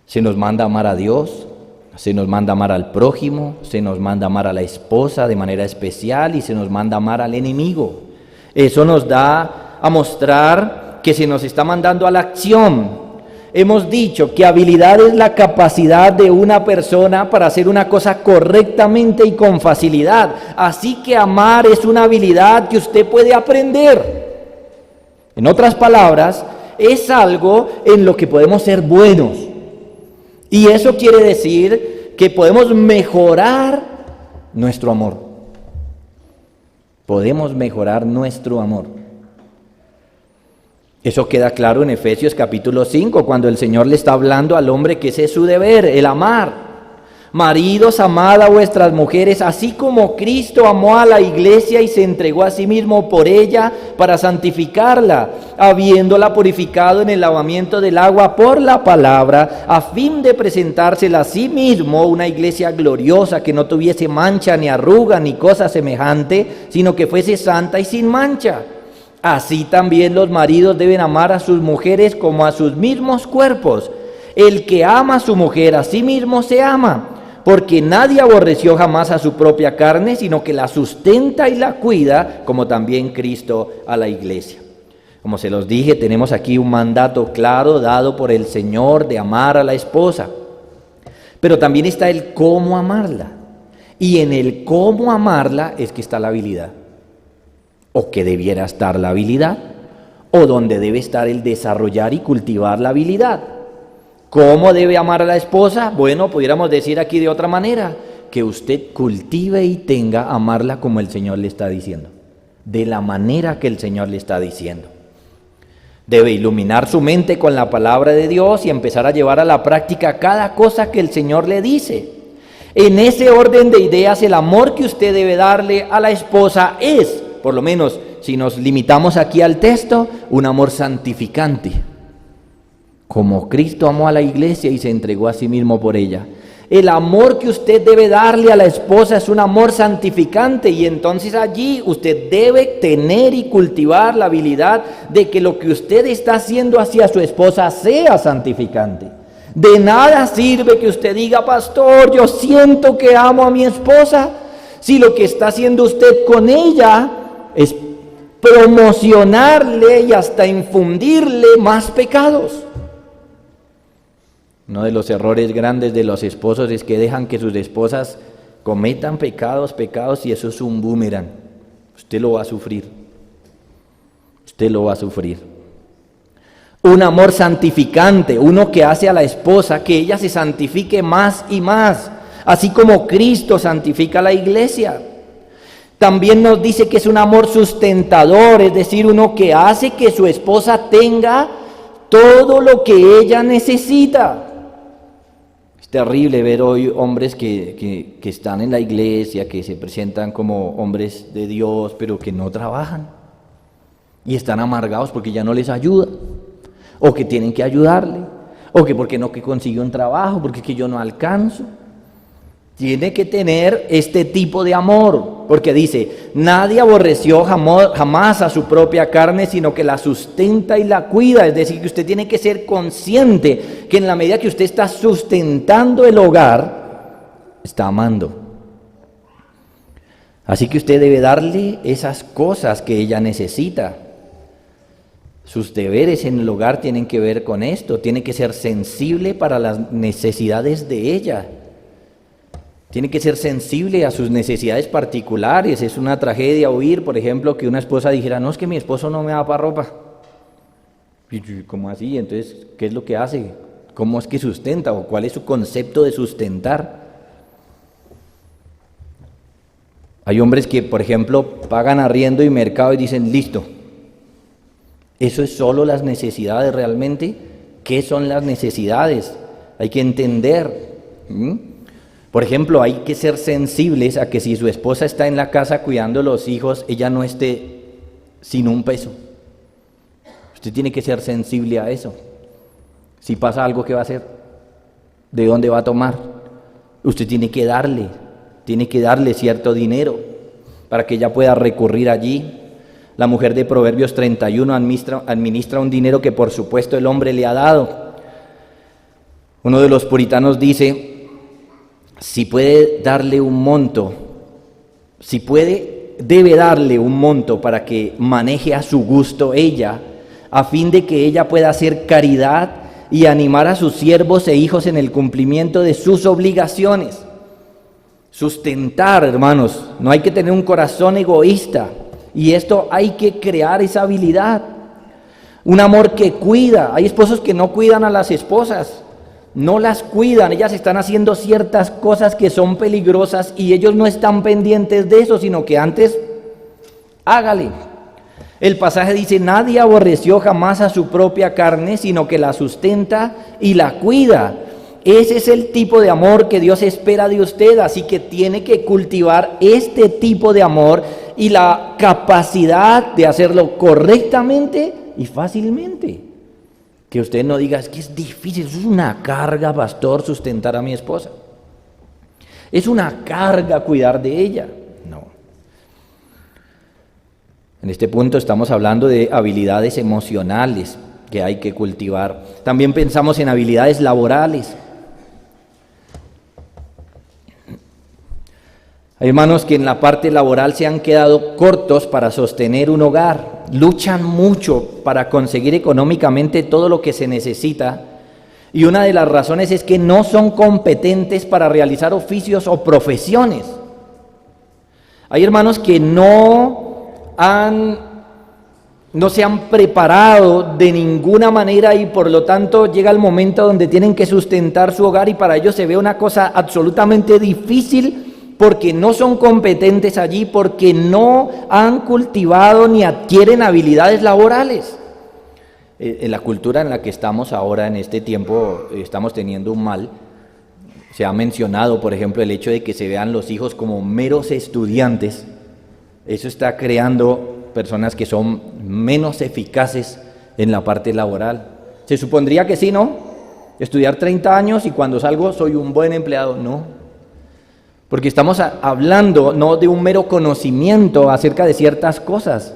Se nos manda amar a Dios, se nos manda amar al prójimo, se nos manda amar a la esposa de manera especial y se nos manda amar al enemigo. Eso nos da a mostrar que se nos está mandando a la acción. Hemos dicho que habilidad es la capacidad de una persona para hacer una cosa correctamente y con facilidad. Así que amar es una habilidad que usted puede aprender. En otras palabras, es algo en lo que podemos ser buenos. Y eso quiere decir que podemos mejorar nuestro amor. Podemos mejorar nuestro amor. Eso queda claro en Efesios capítulo 5, cuando el Señor le está hablando al hombre que ese es su deber, el amar. Maridos, amad a vuestras mujeres, así como Cristo amó a la iglesia y se entregó a sí mismo por ella para santificarla, habiéndola purificado en el lavamiento del agua por la palabra, a fin de presentársela a sí mismo una iglesia gloriosa, que no tuviese mancha ni arruga ni cosa semejante, sino que fuese santa y sin mancha. Así también los maridos deben amar a sus mujeres como a sus mismos cuerpos. El que ama a su mujer a sí mismo se ama, porque nadie aborreció jamás a su propia carne, sino que la sustenta y la cuida, como también Cristo a la iglesia. Como se los dije, tenemos aquí un mandato claro dado por el Señor de amar a la esposa. Pero también está el cómo amarla. Y en el cómo amarla es que está la habilidad. O que debiera estar la habilidad, o donde debe estar el desarrollar y cultivar la habilidad. ¿Cómo debe amar a la esposa? Bueno, pudiéramos decir aquí de otra manera, que usted cultive y tenga a amarla como el Señor le está diciendo, de la manera que el Señor le está diciendo. Debe iluminar su mente con la palabra de Dios y empezar a llevar a la práctica cada cosa que el Señor le dice. En ese orden de ideas, el amor que usted debe darle a la esposa es, por lo menos si nos limitamos aquí al texto, un amor santificante, como Cristo amó a la iglesia y se entregó a sí mismo por ella. El amor que usted debe darle a la esposa es un amor santificante, y entonces allí usted debe tener y cultivar la habilidad de que lo que usted está haciendo hacia su esposa sea santificante. De nada sirve que usted diga, pastor, yo siento que amo a mi esposa, si lo que está haciendo usted con ella es promocionarle y hasta infundirle más pecados. Uno de los errores grandes de los esposos es que dejan que sus esposas cometan pecados, y eso es un boomerang. Usted lo va a sufrir. Usted lo va a sufrir. Un amor santificante, uno que hace a la esposa que ella se santifique más y más, así como Cristo santifica a la iglesia. También nos dice que es un amor sustentador, es decir, uno que hace que su esposa tenga todo lo que ella necesita. Es terrible ver hoy hombres que están en la iglesia, que se presentan como hombres de Dios, pero que no trabajan y están amargados porque ya no les ayuda, o que tienen que ayudarle, o que porque no que consigue un trabajo, porque es que yo no alcanzo. Tiene que tener este tipo de amor, porque dice, nadie aborreció jamás a su propia carne, sino que la sustenta y la cuida. Es decir, que usted tiene que ser consciente que en la medida que usted está sustentando el hogar, está amando. Así que usted debe darle esas cosas que ella necesita. Sus deberes en el hogar tienen que ver con esto, tiene que ser sensible para las necesidades de ella. Tiene que ser sensible a sus necesidades particulares. Es una tragedia oír, por ejemplo, que una esposa dijera, no, es que mi esposo no me da para ropa. ¿Cómo así? Entonces, ¿qué es lo que hace? ¿Cómo es que sustenta? ¿O cuál es su concepto de sustentar? Hay hombres que, por ejemplo, pagan arriendo y mercado y dicen, listo. ¿Eso es solo las necesidades realmente? ¿Qué son las necesidades? Hay que entender. Por ejemplo, hay que ser sensibles a que si su esposa está en la casa cuidando a los hijos, ella no esté sin un peso. Usted tiene que ser sensible a eso. Si pasa algo, ¿qué va a hacer? ¿De dónde va a tomar? Usted tiene que darle cierto dinero para que ella pueda recurrir allí. La mujer de Proverbios 31 administra un dinero que por supuesto el hombre le ha dado. Uno de los puritanos dice, si puede darle un monto, debe darle un monto para que maneje a su gusto ella, a fin de que ella pueda hacer caridad y animar a sus siervos e hijos en el cumplimiento de sus obligaciones. Sustentar, hermanos, no hay que tener un corazón egoísta, y esto hay que crear esa habilidad. Un amor que cuida. Hay esposos que no cuidan a las esposas, no las cuidan, ellas están haciendo ciertas cosas que son peligrosas y ellos no están pendientes de eso, sino que antes, hágale. El pasaje dice, nadie aborreció jamás a su propia carne, sino que la sustenta y la cuida. Ese es el tipo de amor que Dios espera de usted, así que tiene que cultivar este tipo de amor y la capacidad de hacerlo correctamente y fácilmente. Que usted no diga, es que es difícil, es una carga, pastor, sustentar a mi esposa. Es una carga cuidar de ella. No. En este punto estamos hablando de habilidades emocionales que hay que cultivar. También pensamos en habilidades laborales. Hay hermanos que en la parte laboral se han quedado cortos para sostener un hogar, luchan mucho para conseguir económicamente todo lo que se necesita, y una de las razones es que no son competentes para realizar oficios o profesiones. Hay hermanos que no se han preparado de ninguna manera y por lo tanto llega el momento donde tienen que sustentar su hogar y para ellos se ve una cosa absolutamente difícil, porque no son competentes allí, porque no han cultivado ni adquieren habilidades laborales. En la cultura en la que estamos ahora, en este tiempo, estamos teniendo un mal. Se ha mencionado, por ejemplo, el hecho de que se vean los hijos como meros estudiantes. Eso está creando personas que son menos eficaces en la parte laboral. Se supondría que sí, ¿no? Estudiar 30 años y cuando salgo soy un buen empleado. No. Porque estamos hablando no de un mero conocimiento acerca de ciertas cosas,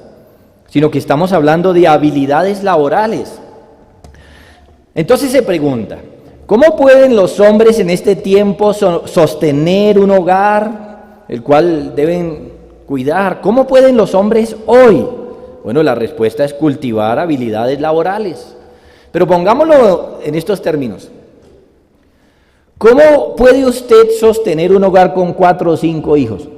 sino que estamos hablando de habilidades laborales. Entonces se pregunta, ¿cómo pueden los hombres en este tiempo sostener un hogar, el cual deben cuidar? ¿Cómo pueden los hombres hoy? Bueno, la respuesta es cultivar habilidades laborales. Pero pongámoslo en estos términos. ¿Cómo puede usted sostener un hogar con 4 o 5 hijos?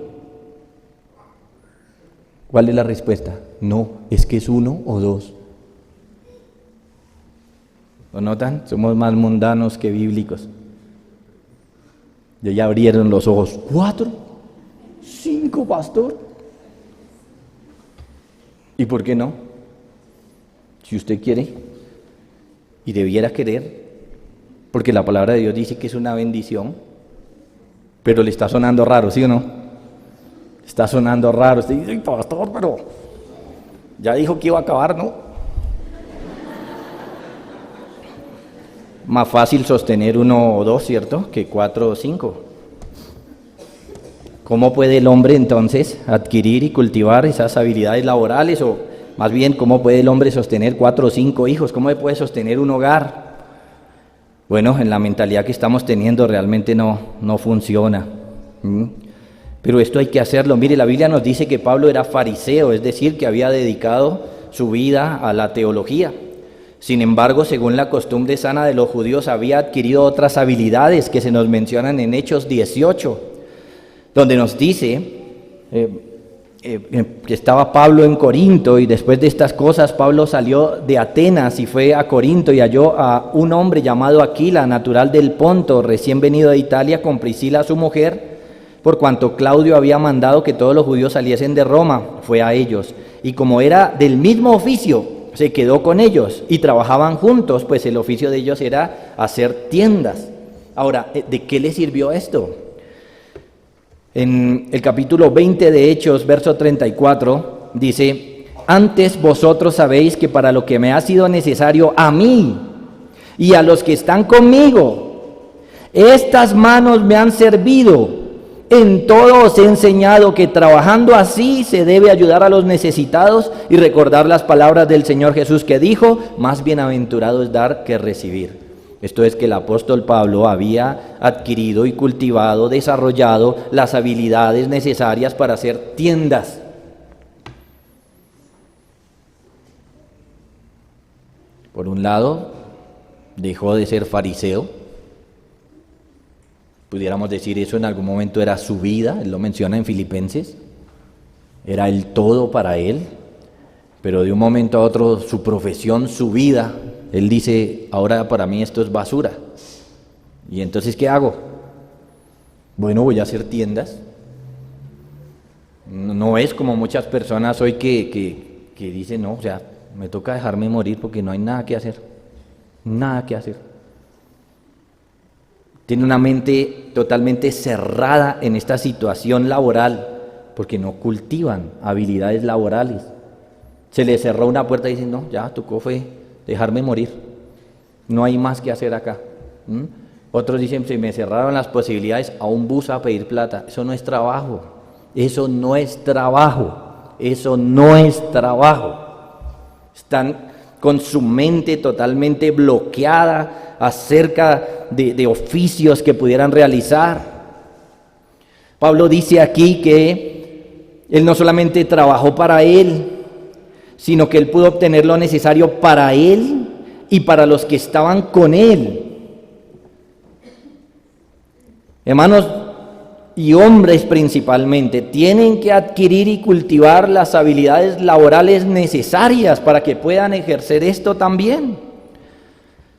¿Cuál es la respuesta? No, es que es 1 o 2. ¿Lo notan? Somos más mundanos que bíblicos. Ya abrieron los ojos. 4, 5, pastor. ¿Y por qué no? Si usted quiere y debiera querer, porque la palabra de Dios dice que es una bendición, pero le está sonando raro, ¿sí o no? Está sonando raro. Usted dice, pastor, pero ya dijo que iba a acabar, ¿no? Más fácil sostener 1 o 2, ¿cierto? Que 4 o 5. ¿Cómo puede el hombre entonces adquirir y cultivar esas habilidades laborales? O más bien, ¿cómo puede el hombre sostener 4 o 5 hijos? ¿Cómo puede sostener un hogar? Bueno, en la mentalidad que estamos teniendo realmente no funciona. Pero esto hay que hacerlo. Mire, la Biblia nos dice que Pablo era fariseo, es decir, que había dedicado su vida a la teología. Sin embargo, según la costumbre sana de los judíos, había adquirido otras habilidades que se nos mencionan en Hechos 18, donde nos dice que estaba Pablo en Corinto, y después de estas cosas Pablo salió de Atenas y fue a Corinto y halló a un hombre llamado Aquila, natural del Ponto, recién venido de Italia, con Priscila su mujer, por cuanto Claudio había mandado que todos los judíos saliesen de Roma. Fue a ellos, y como era del mismo oficio, se quedó con ellos y trabajaban juntos, pues el oficio de ellos era hacer tiendas. Ahora, ¿de qué les sirvió esto? En el capítulo 20 de Hechos, verso 34, dice: antes vosotros sabéis que para lo que me ha sido necesario a mí y a los que están conmigo, estas manos me han servido. En todo os he enseñado que trabajando así se debe ayudar a los necesitados y recordar las palabras del Señor Jesús que dijo: más bienaventurado es dar que recibir. Esto es que el apóstol Pablo había adquirido y cultivado, desarrollado las habilidades necesarias para hacer tiendas. Por un lado, dejó de ser fariseo. Pudiéramos decir eso en algún momento era su vida, él lo menciona en Filipenses. Era el todo para él, pero de un momento a otro su profesión, su vida, él dice: ahora para mí esto es basura. ¿Y entonces qué hago? Bueno, voy a hacer tiendas. No es como muchas personas hoy que dicen: no, o sea, me toca dejarme morir porque no hay nada que hacer. Nada que hacer. Tiene una mente totalmente cerrada en esta situación laboral porque no cultivan habilidades laborales. Se les cerró una puerta y dicen: no, ya tocó fue dejarme morir. No hay más que hacer acá. Otros dicen: se me cerraron las posibilidades, a un bus a pedir plata. Eso no es trabajo. Eso no es trabajo. Eso no es trabajo. Están con su mente totalmente bloqueada acerca de oficios que pudieran realizar. Pablo dice aquí que él no solamente trabajó para él, sino que él pudo obtener lo necesario para él y para los que estaban con él. Hermanos y hombres principalmente, tienen que adquirir y cultivar las habilidades laborales necesarias para que puedan ejercer esto también.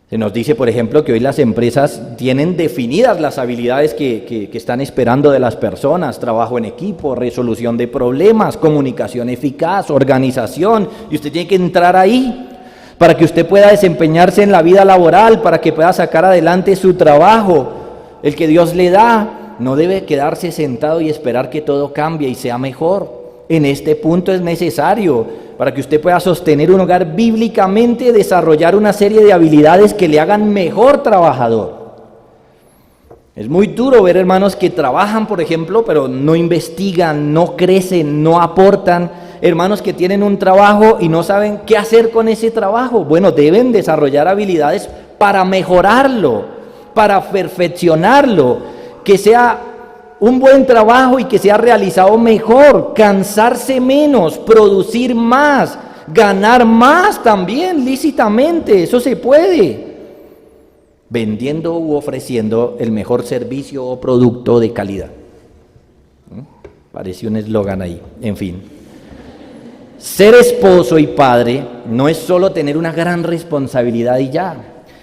Se nos dice, por ejemplo, que hoy las empresas tienen definidas las habilidades que están esperando de las personas: trabajo en equipo, resolución de problemas, comunicación eficaz, organización, y usted tiene que entrar ahí para que usted pueda desempeñarse en la vida laboral, para que pueda sacar adelante su trabajo, el que Dios le da. No debe quedarse sentado y esperar que todo cambie y sea mejor. En este punto es necesario, para que usted pueda sostener un hogar bíblicamente, desarrollar una serie de habilidades que le hagan mejor trabajador. Es muy duro ver hermanos que trabajan, por ejemplo, pero no investigan, no crecen, no aportan. Hermanos que tienen un trabajo y no saben qué hacer con ese trabajo. Bueno, deben desarrollar habilidades para mejorarlo, para perfeccionarlo, que sea un buen trabajo y que sea realizado mejor, cansarse menos, producir más, ganar más también lícitamente. Eso se puede, vendiendo u ofreciendo el mejor servicio o producto de calidad. Parece un eslogan ahí. En fin, ser esposo y padre no es solo tener una gran responsabilidad y ya.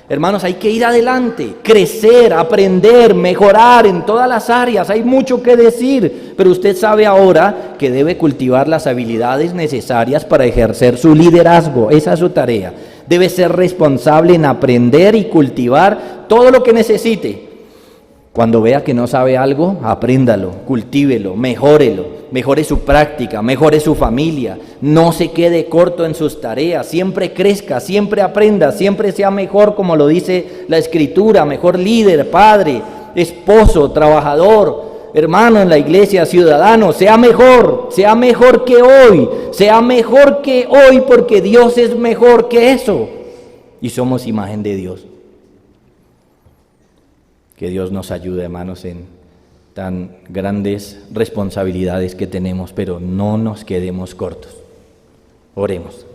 Hermanos, hay que ir adelante, crecer, aprender, mejorar en todas las áreas. Hay mucho que decir, pero usted sabe ahora que debe cultivar las habilidades necesarias para ejercer su liderazgo. Esa es su tarea. Debe ser responsable en aprender y cultivar todo lo que necesite. Cuando vea que no sabe algo, apréndalo, cultívelo, mejore su práctica, mejore su familia. No se quede corto en sus tareas, siempre crezca, siempre aprenda, siempre sea mejor, como lo dice la Escritura, mejor líder, padre, esposo, trabajador, hermano en la iglesia, ciudadano. Sea mejor que hoy, porque Dios es mejor que eso. Y somos imagen de Dios. Que Dios nos ayude, hermanos, en tan grandes responsabilidades que tenemos, pero no nos quedemos cortos. Oremos.